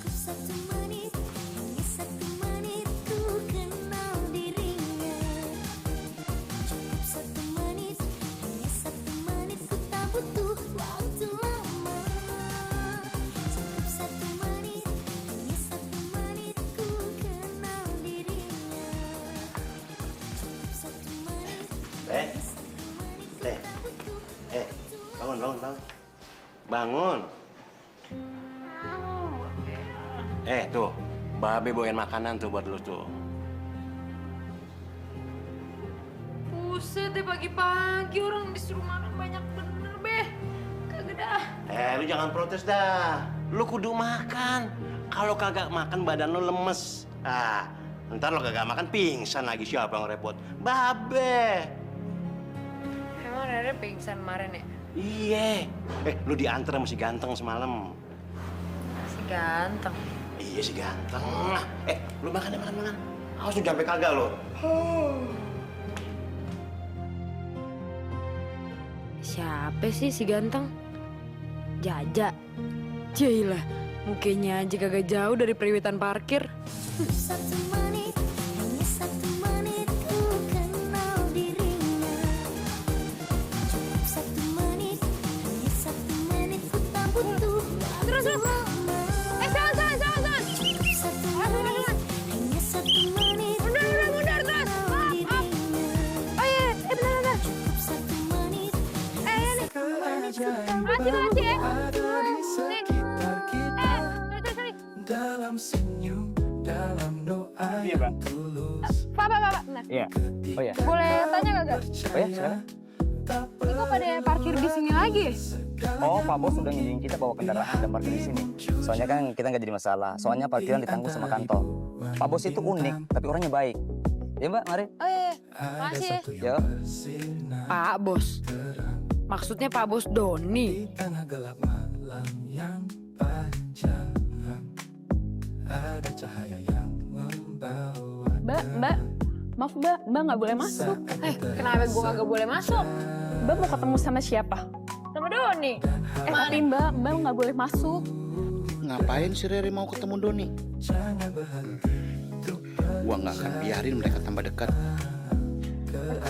Satu menit, hanya 1 menit ku kenal dirinya. Cukup 1 menit, hanya 1 menit ku tak butuh waktu lama. Cukup 1 menit, hanya 1 menit ku kenal dirinya. Cukup 1 menit. Bangun. Bangun. Tuh, Babe bawain makanan tuh buat lu tuh. Buset deh pagi-pagi orang disuruh makan banyak bener, Beh. Kagak dah. Lu jangan protes dah. Lu kudu makan. Kalau kagak makan badan lu lemes. Ntar lo kagak makan pingsan lagi, siapa yang repot? Babe. Emang Rere pingsan kemarin ya? Iya. Lu diantar sama si ganteng semalam. Si ganteng. Iya si ganteng. Lu makan. Awas lu sampai kagak lo. Siapa sih si ganteng? Jaja. Jailah, mukanya aja kagak jauh dari periwitan parkir. 1 menit, hanya 1 menit ku kenal dirinya. Cukup 1 menit, hanya 1 menit ku tak butuh waktu lama. Jangan. Cukup 1 menit, hanya 1 menit ku Mundur terus. kenal dirinya. Oh iya, bentar. Cukup 1 menit, Ini. Makasih ya. Nih. Dalam senyum, dalam doa yang tulus. Pak. Bentar. Iya. Oh ya. Boleh tanya kagak? Oh ya, silakan. Ini kok pada parkir di sini lagi? Oh, Pak Bos sudah ngizinin kita bawa kendaraan dan parkir di sini. Soalnya kan kita nggak jadi masalah. Soalnya parkiran ditanggung sama kantor. Pak Bos itu unik, tapi orangnya baik. Ya Mbak, mari. Oh iya. Makasih. Yo. Pak Bos. Maksudnya Pak Bos Doni. Tengah gelap malam yang panjang, ada cahaya yang membawa. Mbak. Maaf Mbak nggak boleh masuk. Kenapa gue nggak boleh masuk? Mbak mau ketemu sama siapa? Sama Doni. Tapi Mbak nggak boleh masuk. Ngapain si Rere mau ketemu Doni? Gua nggak akan biarin mereka tambah dekat.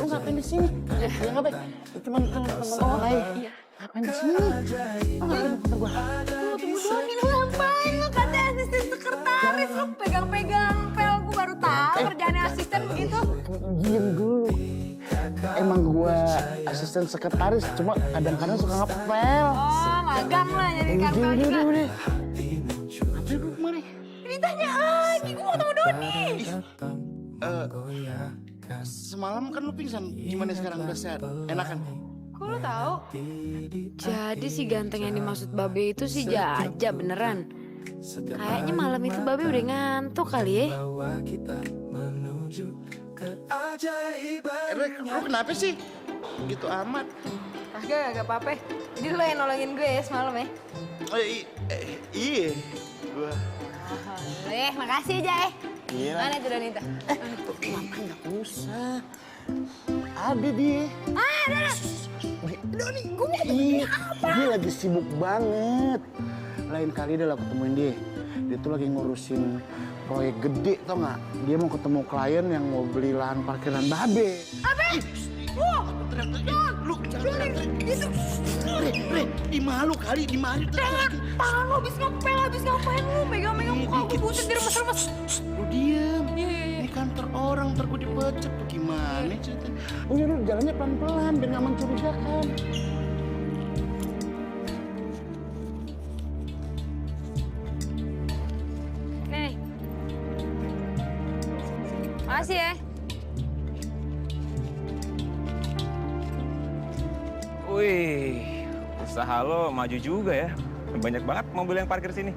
Lu ngapain di sini? Ya ngapain? Cuman temen lain. Iya. Ngapain di sini? Ngapain ketemu gua? Tunggu Doni lu ngapain? Lu katanya asisten sekretaris. Lu pegang-pegang pel. Gue baru tahu kerjaannya asisten begitu. Diam dulu. Emang gua asisten sekretaris, cuma kadang-kadang suka ngepel. Oh, magang lah jadi kantor juga. Ngapain lu? Semalam kan lu pingsan, gimana sekarang udah sehat? Enakan? Kok lu tahu? Jadi si ganteng yang dimaksud Babe itu si Jaja beneran. Kayaknya malam itu Babe udah ngantuk kali ya. Lu kenapa sih? Gitu amat. Gak apa-apa. Jadi lo yang nolongin gue ya semalam ya? Iya. Gua. Makasih aja Iya. Mana tuh Donita? Mama nggak usah. Ada dia. Ada. Doni, gue mau ketemu apa? Dia lagi sibuk banget. Lain kali dah lah ketemuin dia. Dia tuh lagi ngurusin proyek gede, tau nggak? Dia mau ketemu klien yang mau beli lahan parkiran Babe. Apa? Lu jangan itu. Di malu kali, di malu. Tangan lo habis ngapain lu? Megang-megang muka aku buset di remes-remes. Lu diem. Ini kantor orang, ntar gue dipecat. Gimana ceritanya? Udah lu jalannya pelan-pelan biar nggak mencurigakan. Nih. Makasih ya. Wih, usaha lo maju juga ya. Banyak banget mobil yang parkir sini.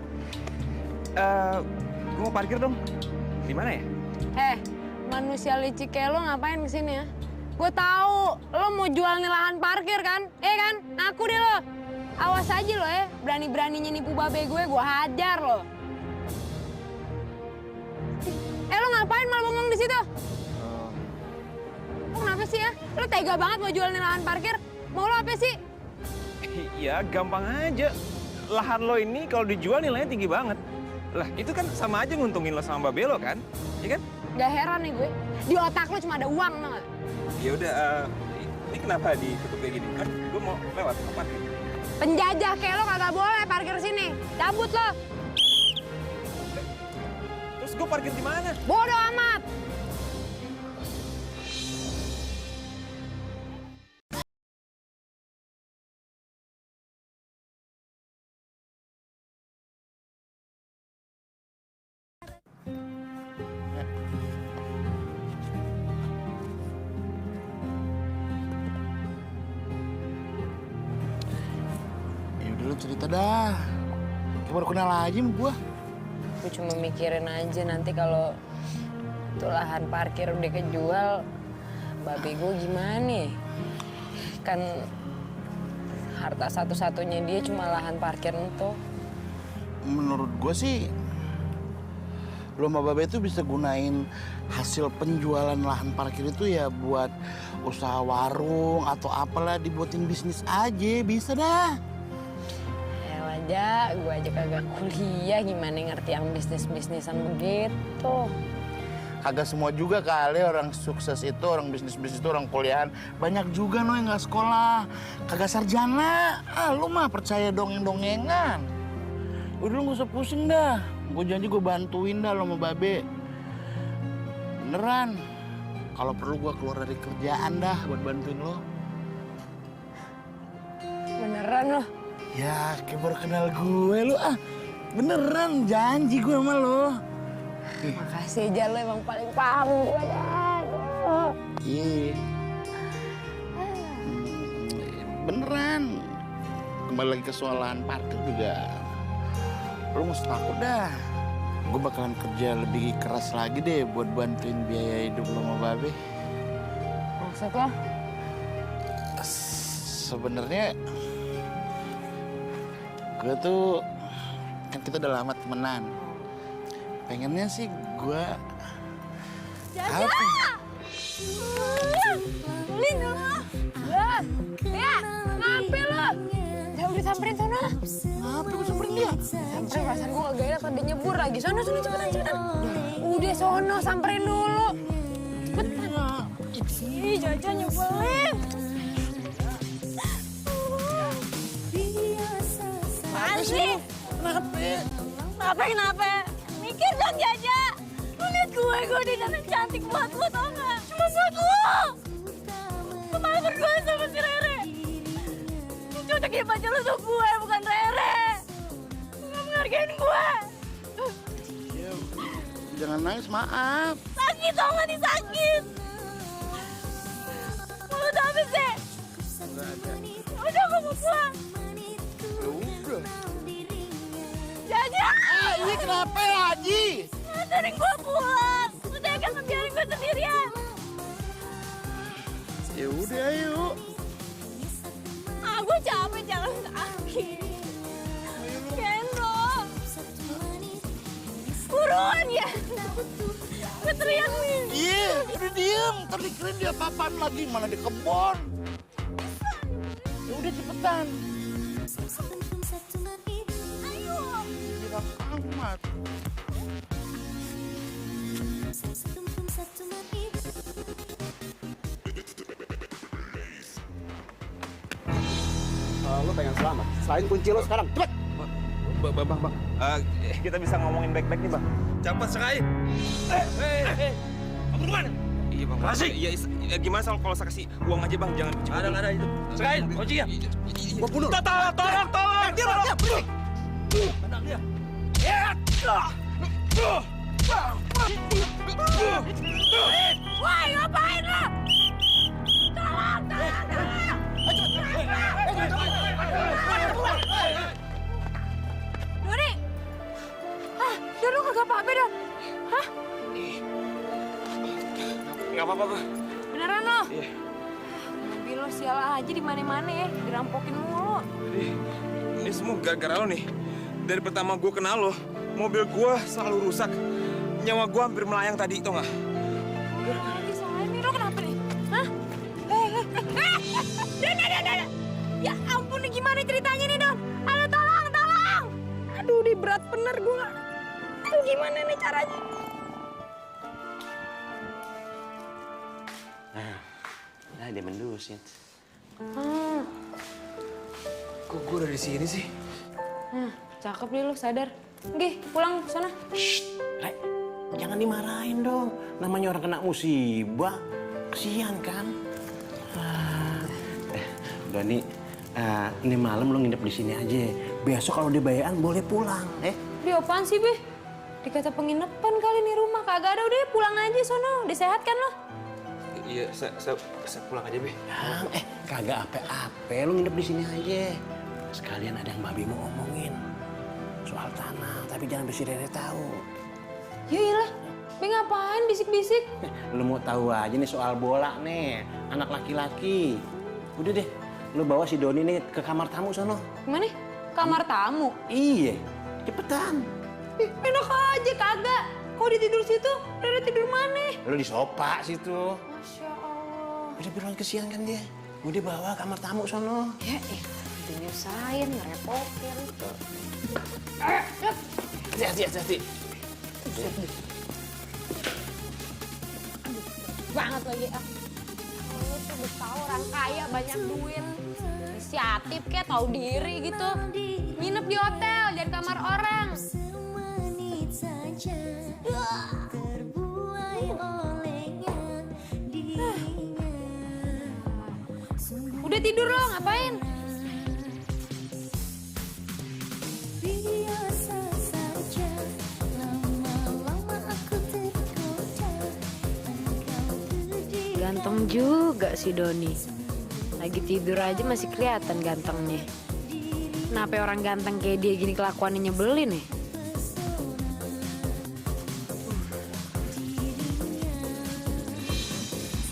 Gue mau parkir dong. Di mana ya? Manusia licik kayak lo ngapain kesini ya? Gue tahu lo mau jual nih lahan parkir kan? Kan? Ngaku deh lo. Awas aja lo ya, berani-beraninya nipu Babe gue hajar lo. Lo ngapain malah bengong di situ? Lo kenapa sih ya? Lo tega banget mau jual nih lahan parkir? Mau lo apa sih? Ya gampang aja. Lahan lo ini kalau dijual nilainya tinggi banget. Lah itu kan sama aja nguntungin lo sama Babe lo kan? Iya kan? Gak heran nih gue. Di otak lo cuma ada uang, tau gak? Ya udah, ini kenapa ditutup kayak gini? Kan gue mau lewat, mau parkir. Penjajah kayak lo kagak boleh parkir sini. Cabut lo. Terus gue parkir di mana? Bodoh amat. Lu cerita dah. Kayak baru kenal aja sama gua. Gue cuma mikirin aja nanti kalau tuh lahan parkir udah kejual, Babe gue gimana? Kan harta satu-satunya dia cuma lahan parkir itu. Menurut gua sih, lu sama Babe itu bisa gunain hasil penjualan lahan parkir itu ya buat usaha warung atau apalah, dibuatin bisnis aja, bisa dah. Gue aja kagak kuliah, gimana ngerti yang bisnis-bisnisan begitu. Kagak semua juga kali orang sukses itu, orang bisnis-bisnis itu, orang kuliahan. Banyak juga yang nggak sekolah, kagak sarjana. Lu mah percaya dongeng-dongengan. Udah lu gak usah pusing dah. Gue janji gue bantuin dah lo sama Babe. Beneran. Kalau perlu gue keluar dari kerjaan dah buat bantuin lo. Beneran lo? Ya, kayak baru kenal gue lu beneran janji gue sama lo. Makasih aja lo emang paling paham gue dah. Iya. Beneran. Kembali lagi ke soal lahan parkir juga. Lo nggak usah takut dah. Gue bakalan kerja lebih keras lagi deh buat bantuin biaya hidup lo sama Babe. Maksud lo? Sebenarnya gue tuh, kan kita udah lama temenan. Pengennya sih gue... Jaja! Lin dong. Ya, ngapain lo? Jauh disamperin sana. Ngapain gue samperin dia? Samperin, perasaan gue gak enak, tadi nyebur lagi. Sono, cepetan. Udah sono, samperin dulu. Cepetan. Ih, Jaja nyebelin. Asli. Kenapa? Mikir dong, Jaja. Lu liat gue udah datang cantik buat lo, tau gak? Cuma buat lo. Lu malah berdua sama si Rere. Lu cocokin pacar lu tuh gue, bukan Rere. Lu gak menghargain gue. jangan nangis, maaf. Sakit tau gak nih, sakit. Mulut apa sih? Udah aku mau pulang. Ya udah. Jangan. Ini kenapa ya, Haji? Anterin gue pulang. Udah kan ngebiarin gue sendirian. Ya udah, ayo. Aku capek jalan kaki. Kendo. Buruan ya. Gue teriak nih. Iya, udah diem. Ntar dikirain dia apa-apaan lagi, mana di kebon. Ya udah cepetan. Ayo. Bilang amat. Lo pengen selamat? Selain kunci lo sekarang, cepet! Bang, kita bisa ngomongin baik-baik nih, Bang. Cepat serahin. Kamu kemana? Iya, Bang. Kasih. Iya, gimana kalau saya kasih uang aja, Bang? Jangan pinjam. Ada itu. Serahin, kuncinya. Gua bunuh. Tolong. Diam. Tenang dia. Woi, ngapain lo? Tolong. Doni. Don lu kagak apa-apa, Don? Hah? Nggak apa-apa, Bang. Beneran lo? Iya. Mobil lo sial aja di mana-mana ya, dirampokin mulu. Ini semua gara-gara lo nih. Dari pertama gue kenal lo, mobil gue selalu rusak. Nyawa gue hampir melayang tadi, tau nggak? Lagi salah nih, lo kenapa nih? Hah? Don. Ya ampun, nih gimana ceritanya nih, Don? Aduh, tolong. Aduh, di berat bener gue nggak. Aduh, gimana nih caranya? Nah, dia mendusin. Kok gue udah di sini sih? Cakep nih lo, sadar. Oke, pulang sana. Rek, jangan dimarahin dong. Namanya orang kena musibah. Kesian kan? Doni, ini malam lo nginep di sini aja. Besok kalau dibayaan boleh pulang, Dia apaan sih, Be? Dikata penginapan kali nih rumah. Kagak ada, udah pulang aja sono. Disehatkan lo. Iya, saya pulang aja, Be. Kagak apa-apa. Lo nginep di sini aja. Sekalian ada yang Babi mau omongin. Soal tanah, tapi jangan si Rere tahu. Ya iyalah, Be ngapain bisik-bisik? Lo mau tahu aja nih soal bola nih, anak laki-laki. Udah deh, lo bawa si Doni nih ke kamar tamu sono. Gimana? Kamar tamu? Iya, cepetan. Enak aja, kagak. Kok dia tidur situ, Rere tidur mana? Lo di sofa situ. Masya Allah. Udah bilang kesian kan dia. Udah bawa kamar tamu sono. Ya, dinyusahin, ngerepotin tuh. Hati-hati. Banget lagi, Lu tuh udah tahu orang kaya banyak duit. Inisiatif kayak tahu diri gitu. Nginep di hotel, jangan kamar orang. Semenit saja terbuai olehnya Udah tidur lo, ngapain? biasa saja. Lama-lama aku tergoda. Engkau berdiri Ganteng juga si Doni. Lagi tidur aja masih kelihatan gantengnya. Kenapa orang ganteng kayak dia gini kelakuannya nyebelin ya?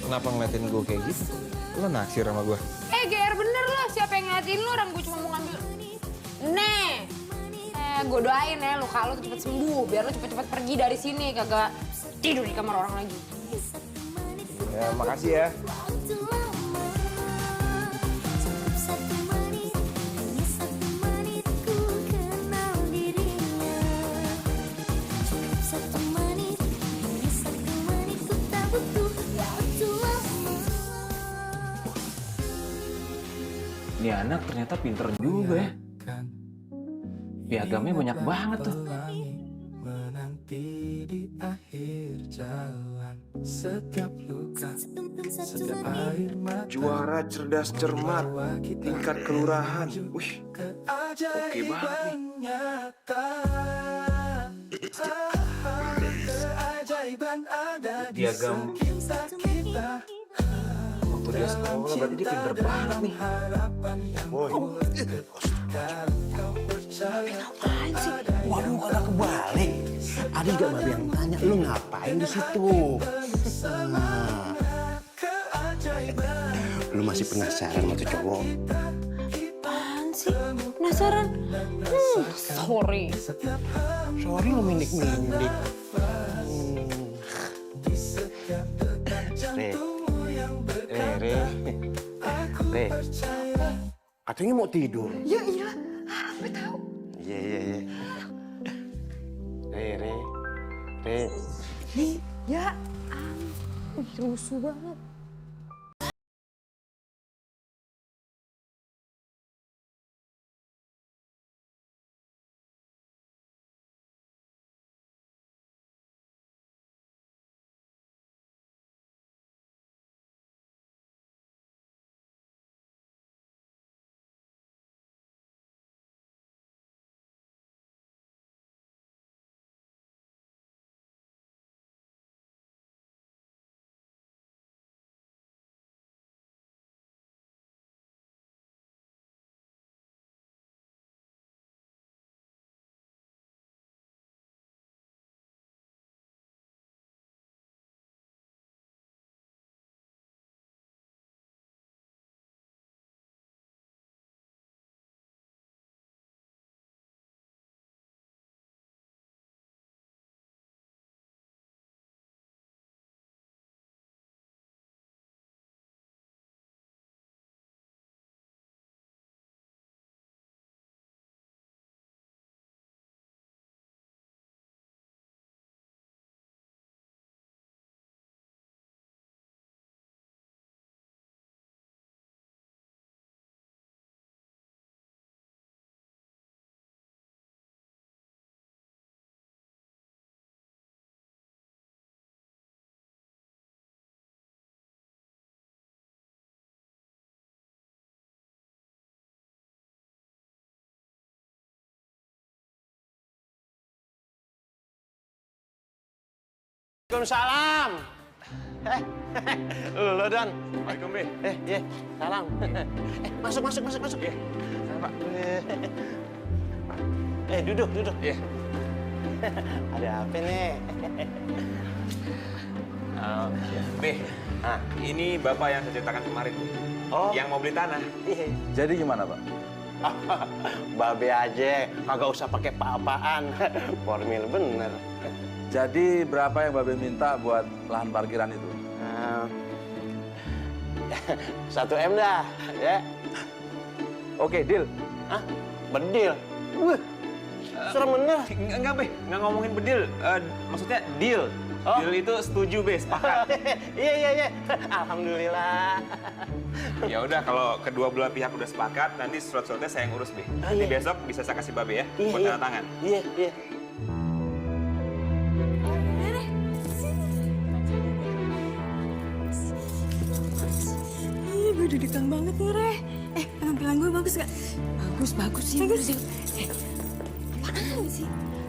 Kenapa ngeliatin gue kayak gitu? Lo naksir sama gue? GR bener lo, siapa yang ngeliatin lo? Orang gue cuma mau ngambil. Nih, gue doain ya lo kalau cepet sembuh, biar lo cepet-cepet pergi dari sini, kagak tidur di kamar orang lagi. Ya, makasih ya. waktu lama. Cukup 1 menit, hanya 1 menit ku kenal dirinya. Cukup 1 menit, hanya 1 menit ku tak butuh waktu lama. Ini anak ternyata pinter juga ya. Piagamnya banyak banget tuh. Menanti di akhir jalan. Setiap luka, setiap air mata. Juara cerdas cermat, tingkat kelurahan. Wih, oke banget nih. Nyata. piagam waktu dia sekolah, berarti dia pinter banget nih. Boy. Ngapain sih? Waduh, kalau kebalik. Ada juga babe yang tanya, lu ngapain di situ? Nah, lu masih penasaran sama tuh cowok? Apaan sih? Penasaran? Sorry. Sorry lu mindik-mindik. Re, katanya mau tidur. Ya iya, gue tahu. Iya. Re. Ya, rusuh banget. Waalaikumsalam. Lu Don. Waalaikumsalam, Be. Iya, salam. Masuk. Iya. Pak. Duduk. Iya. Ada apa nih? Be, ini Bapak yang saya ceritakan kemarin. Oh. Yang mau beli tanah. Jadi gimana, Pak? Babe aja, kagak usah pakai apa-apaan. Formil bener. Jadi berapa yang Babe minta buat lahan parkiran itu? 1 M dah, ya. Oke, deal. Hah? Bedil? Wih, serem bener. Enggak, Be. Nggak ngomongin bedil. Maksudnya deal. Oh. Deal itu setuju, Be. Sepakat. Iya. Alhamdulillah. Ya udah, kalau kedua belah pihak udah sepakat, nanti surat-suratnya saya yang urus, Be. Nanti besok bisa saya kasih Babe ya, buat tanda tangan. Iya. Gue deg-degan banget nih, Re. Penampilan gue bagus gak? Bagus sih. Bagus sih. Apaan sih?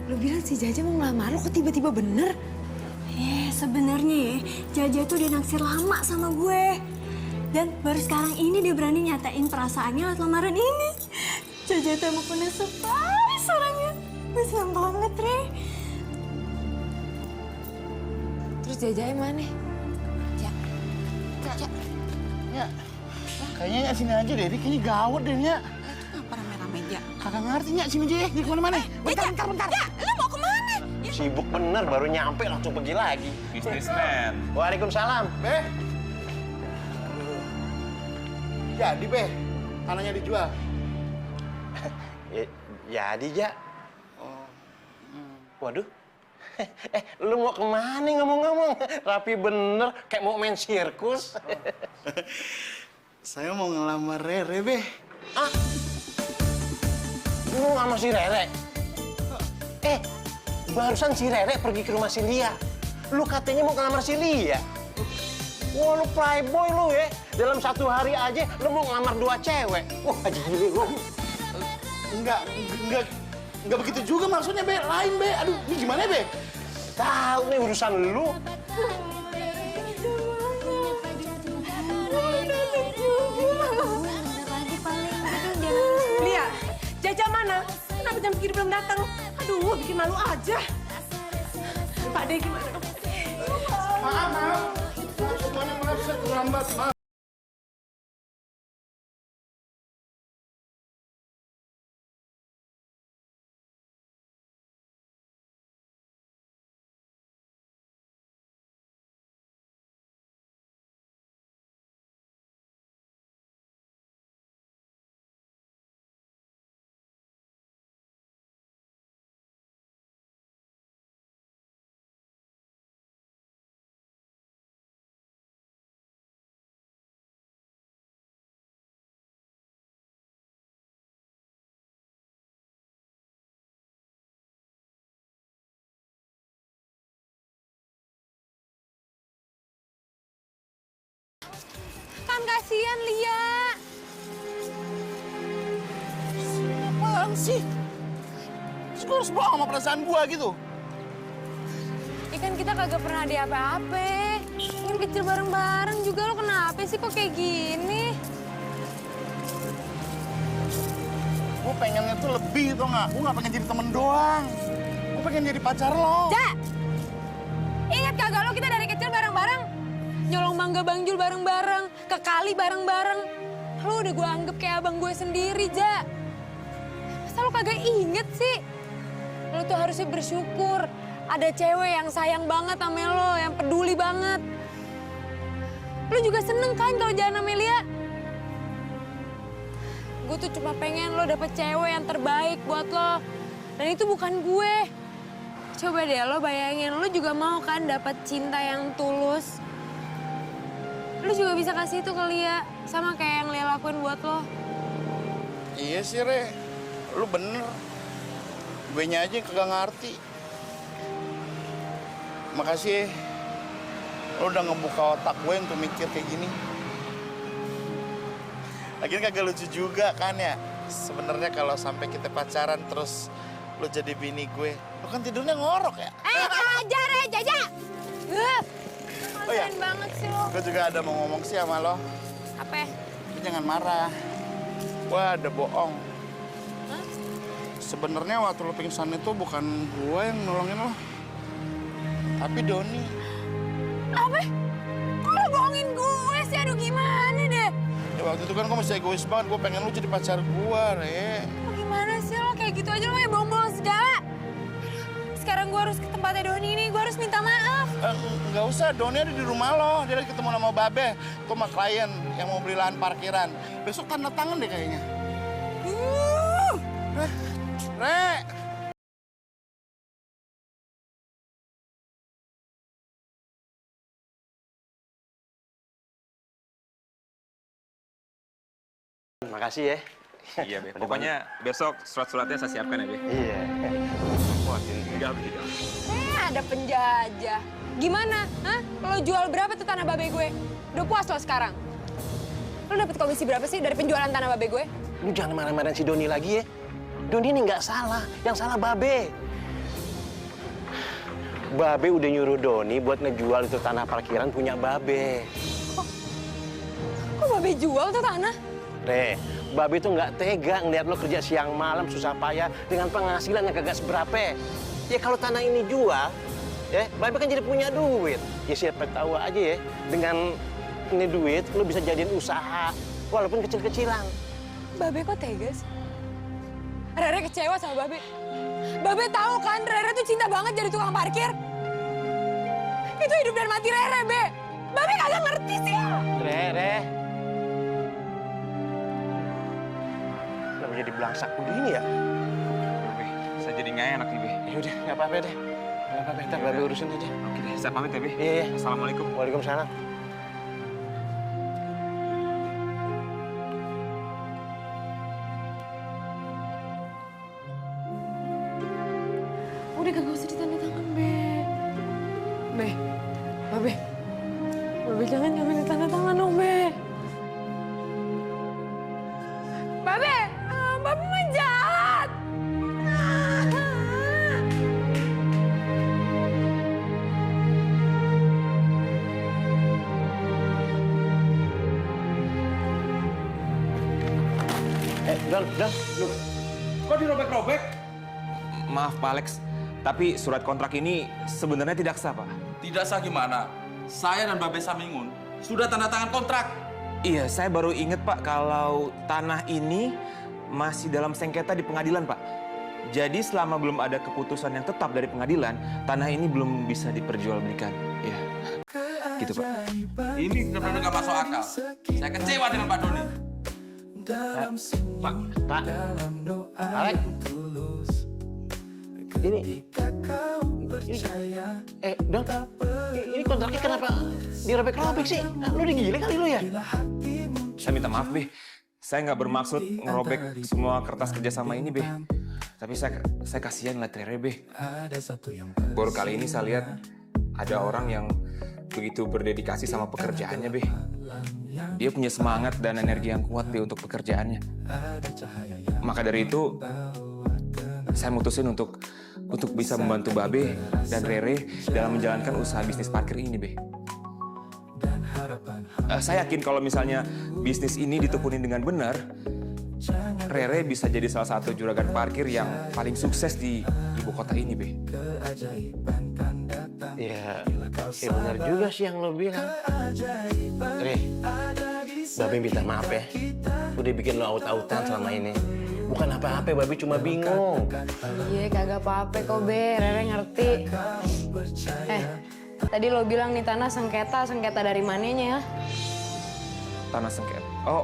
Lo bilang si Jaja mau ngelamar lo, kok tiba-tiba bener? Sebenarnya ya, Jaja tuh udah naksir lama sama gue. Dan baru sekarang ini dia berani nyatain perasaannya lewat lamaran ini. Jaja tuh emang punya surprise orangnya. Gue seneng banget, Re. Terus Jaja mana? Jaja. Ya, kayaknya sini aja deh, ini kayaknya gawat deh, Nya. Kenapa rame-rame, Ja? Kagak ngerti, Nya, sini aja, di kemana-mana. Bentar. Ya, lo mau kemana? Sibuk bener, baru nyampe langsung pergi lagi. Businessman. Waalaikumsalam. Be. Jadi, Be, tanahnya dijual. Jadi, Ja. Waduh. Lu mau kemana ngomong-ngomong? Rapi bener, kayak mau main sirkus. Saya mau ngelamar Rere, Be. Ah? Lu ngelamar si Rere? Barusan si Rere pergi ke rumah si Lia. Lu katanya mau ngelamar si Lia. Wah, lu playboy lu ya. Dalam 1 hari aja lu mau ngelamar 2 cewek. Wah, jadi lu. Enggak begitu juga maksudnya, Be. Lain, Be. Aduh, ini gimana, Be? Tahu nih urusan lu. Lia, Jaja mana? Kenapa jam segini belum datang? Aduh, bikin malu aja. Pak De gimana? Maaf. Semuanya maaf, saya terlambat. Maaf. Kan kasihan Lia. Apaan sih? Terus gue harus bohong sama perasaan gue gitu? Ikan kita kagak pernah ada apa-apa. Ingin kecil bareng-bareng juga, lo kenapa sih kok kayak gini? Gue pengennya tuh lebih, tau nggak? Gue nggak pengen jadi temen doang. Gue pengen jadi pacar lo. Ja! Ingat kagak lo kita dari kecil bareng-bareng? Nyolong mangga Bang Jul bareng-bareng, ke kali bareng-bareng. Lo udah gue anggap kayak abang gue sendiri, Ja. Masa lo kagak inget sih? Lo tuh harusnya bersyukur. Ada cewek yang sayang banget sama lo, yang peduli banget. Lo juga seneng kan kalau jalan sama Lia? Gue tuh cuma pengen lo dapet cewek yang terbaik buat lo. Dan itu bukan gue. Coba deh lo bayangin, lo juga mau kan dapet cinta yang tulus. Lo juga bisa kasih itu ke Lia, sama kayak yang Lia lakuin buat lo. Iya sih, Re. Lu bener. Gue nya aja yang kagak ngerti. Makasih, lu udah ngebuka otak gue untuk mikir kayak gini. Lagian kagak lucu juga kan ya. Sebenarnya kalau sampai kita pacaran terus lu jadi bini gue, lu kan tidurnya ngorok ya. Ajar ya, Jaja! Oh ya, Keren banget sih lo. gue juga ada mau ngomong sih sama lo. Apa? Lu jangan marah. Wah, ada bohong. Sebenarnya waktu lo pingsan itu bukan gue yang nolongin lo, tapi Doni. Apa? Kok lo bohongin gue sih? Aduh gimana deh? Ya waktu itu kan gue masih egois banget, gue pengen lo jadi pacar gue, Re. Gimana sih lo kayak gitu aja lo kayak bohong-bohong segala? Sekarang gue harus ke tempatnya Doni nih, gue harus minta maaf. Nggak usah, Doni ada di rumah lo. Dia lagi ketemu sama Babe. Itu sama klien yang mau beli lahan parkiran. Besok tanda tangan deh kayaknya. Re! Makasih ya. Iya, Be. Pokoknya besok surat-suratnya saya siapkan ya, Be. Iya. Enggak begitu. Ada penjajah. Gimana? Hah? Lo jual berapa tuh tanah babe gue? Udah puas lo sekarang? Lo dapet komisi berapa sih dari penjualan tanah babe gue? Lu jangan marah-marahin si Doni lagi ya. Doni ini nggak salah, yang salah Babe. Babe udah nyuruh Doni buat ngejual itu tanah parkiran punya Babe. Kok babe jual tuh tanah? Re, Babe tuh nggak tega ngeliat lo kerja siang malam susah payah dengan penghasilan yang kagak seberapa. Ya kalau tanah ini jual, ya Babe kan jadi punya duit. Ya siapa tahu aja ya, dengan ini duit lo bisa jadiin usaha, walaupun kecil-kecilan. Babe kok tega sih? Rere kecewa sama Babe. Babe tahu kan Rere tuh cinta banget jadi tukang parkir. Itu hidup dan mati Rere, Be. Babe kagak ngerti sih. Rere. Kenapa jadi belangsak begini ya? Be, saya jadi nggak enak nih, Be. Ya udah, nggak apa-apa deh. Nggak apa-apa, ntar Babe urusin aja. Oke deh, saya pamit ya, Be. Iya. Assalamualaikum. Waalaikumsalam. Udah gak usah ditanda tangan, Be. Be, Babe. Babe jangan ngambil tanda tangan dong, Be. Babe, Babe mah jahat. Don, lu. Kok dirobek-robek? Maaf Pak Alex, tapi surat kontrak ini sebenarnya tidak sah Pak. Tidak sah gimana? Saya dan Babe Samingun sudah tanda tangan kontrak. Iya, saya baru inget Pak kalau tanah ini masih dalam sengketa di pengadilan Pak. Jadi selama belum ada keputusan yang tetap dari pengadilan, tanah ini belum bisa diperjualbelikan. Iya, gitu Pak. Ini benar-benar nggak masuk akal. Saya kecewa dengan Pak Doni. Pak, Alex. Ini, Don, ini kontraknya kenapa dirobek-robek sih? Lu digile kali lu ya? Saya minta maaf, Be. Saya nggak bermaksud ngerobek semua kertas kerjasama ini, Be. Tapi saya kasihan lihat Rere, Be. Baru kali ini saya lihat ada orang yang begitu berdedikasi sama pekerjaannya, Be. Dia punya semangat dan energi yang kuat, Be, untuk pekerjaannya. Maka dari itu, saya mutusin untuk bisa membantu Babe dan Rere dalam menjalankan usaha bisnis parkir ini, Be. Saya yakin kalau misalnya bisnis ini ditekunin dengan benar, Rere bisa jadi salah satu juragan parkir yang paling sukses di ibu kota ini, Be. Ya benar juga sih yang lo bilang. Re, Babe minta maaf ya. Udah bikin lo aut-autan selama ini. Bukan apa-apa, Babe cuma bingung. Iya, kagak apa-apa kok, Be. Rere ngerti. Tadi lo bilang nih tanah sengketa dari mananya ya? Tanah sengketa? Oh,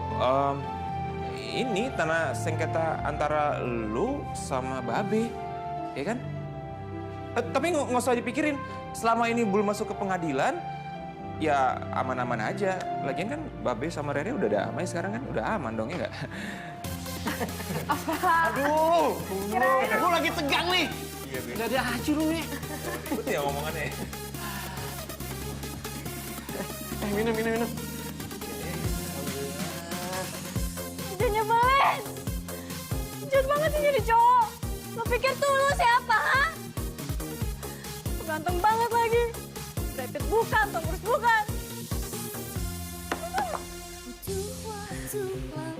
ini tanah sengketa antara lu sama Babe, ya kan? Tapi nggak usah dipikirin. Selama ini belum masuk ke pengadilan, ya aman-aman aja. Lagian kan Babe sama Rere udah damai sekarang kan? Udah aman dong, ya nggak? Aduh, gue lagi tegang nih. Iya, Be. Gak ada aja lu nih. Betul ya ngomongannya. Minum. Jangan nyebelin. Jut banget sih jadi cowok. Lo pikir tulus siapa, ha? Ganteng banget lagi. Brepit bukan, Tomurus bukan.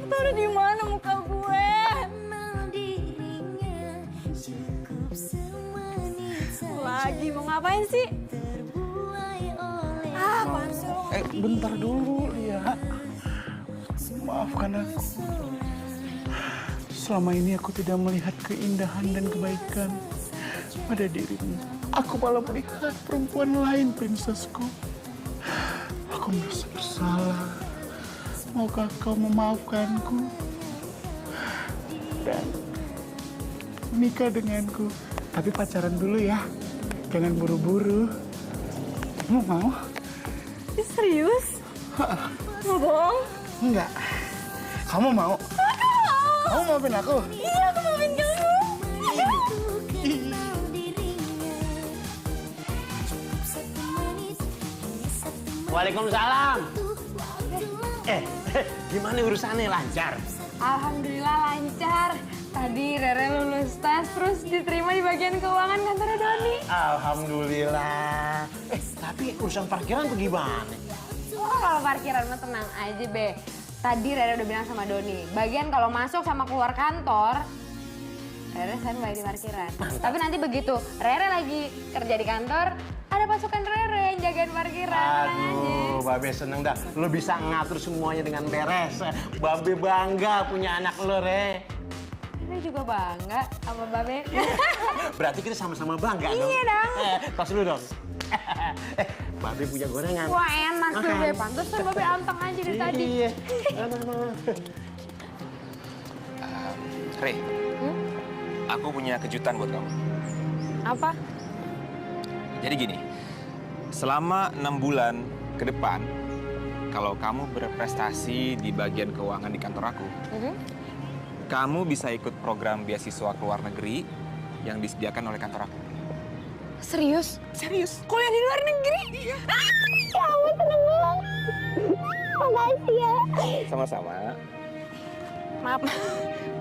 Lo udah di mana muka gue? Lagi mau ngapain sih? Apaan sih lo? Bentar dulu, Lia. Maafkan aku. Selama ini aku tidak melihat keindahan dan kebaikan pada dirimu. Aku malah melihat perempuan lain, prinsesku. Aku merasa bersalah. Maukah kau memaafkanku dan menikah denganku? Tapi pacaran dulu ya, jangan buru-buru. Kamu mau? Serius? Mau bohong? Enggak. Kamu mau? Aku mau. Kamu maafin aku? Iya, aku maafin kamu. Waalaikumsalam. Gimana urusannya, lancar? Alhamdulillah lancar. Tadi Rere lulus tes, terus diterima di bagian keuangan kantor Doni. Alhamdulillah. Tapi urusan parkiran tuh gimana? Oh, kalau parkiran mah tenang aja, Be. Tadi Rere udah bilang sama Doni, bagian kalau masuk sama keluar kantor, Rere standby di parkiran. Tapi nanti begitu Rere lagi kerja di kantor, ada pasukan Rere yang jagain parkiran. Aduh, Babe seneng dah. Lo bisa ngatur semuanya dengan beres. Babe bangga punya anak lo, Re. Rere juga bangga sama Babe. Berarti kita sama-sama bangga dong. Iya dong. Tos dulu dong. Babe punya gorengan. Wah enak tuh, Be. Pantesan Babe anteng aja dari tadi. Iya. Re, aku punya kejutan buat kamu. Apa? Jadi gini, selama 6 bulan ke depan, kalau kamu berprestasi di bagian keuangan di kantor aku, kamu bisa ikut program beasiswa ke luar negeri yang disediakan oleh kantor aku. Serius? Serius. Kuliah di luar negeri? Iya. Ya ampun, seneng banget. Makasih ya. Sama-sama. Maaf.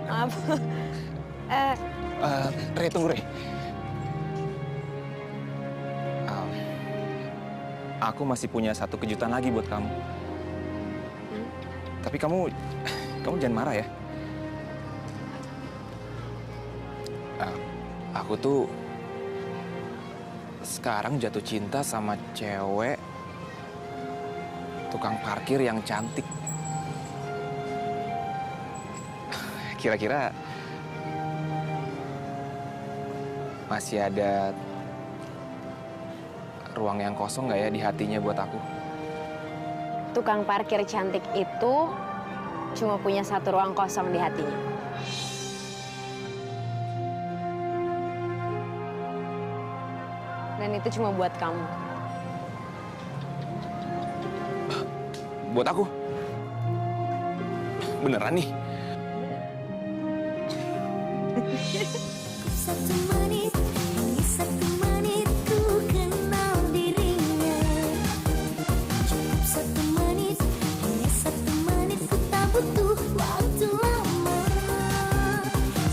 Maaf. Re, tunggu, Re. Aku masih punya satu kejutan lagi buat kamu. Tapi kamu jangan marah ya. Aku tuh sekarang jatuh cinta sama cewek tukang parkir yang cantik. Kira-kira masih ada ruang yang kosong nggak ya di hatinya buat aku? Tukang parkir cantik itu cuma punya satu ruang kosong di hatinya. Dan itu cuma buat kamu. Buat aku? Beneran nih? Satu menit, hanya 1 menit.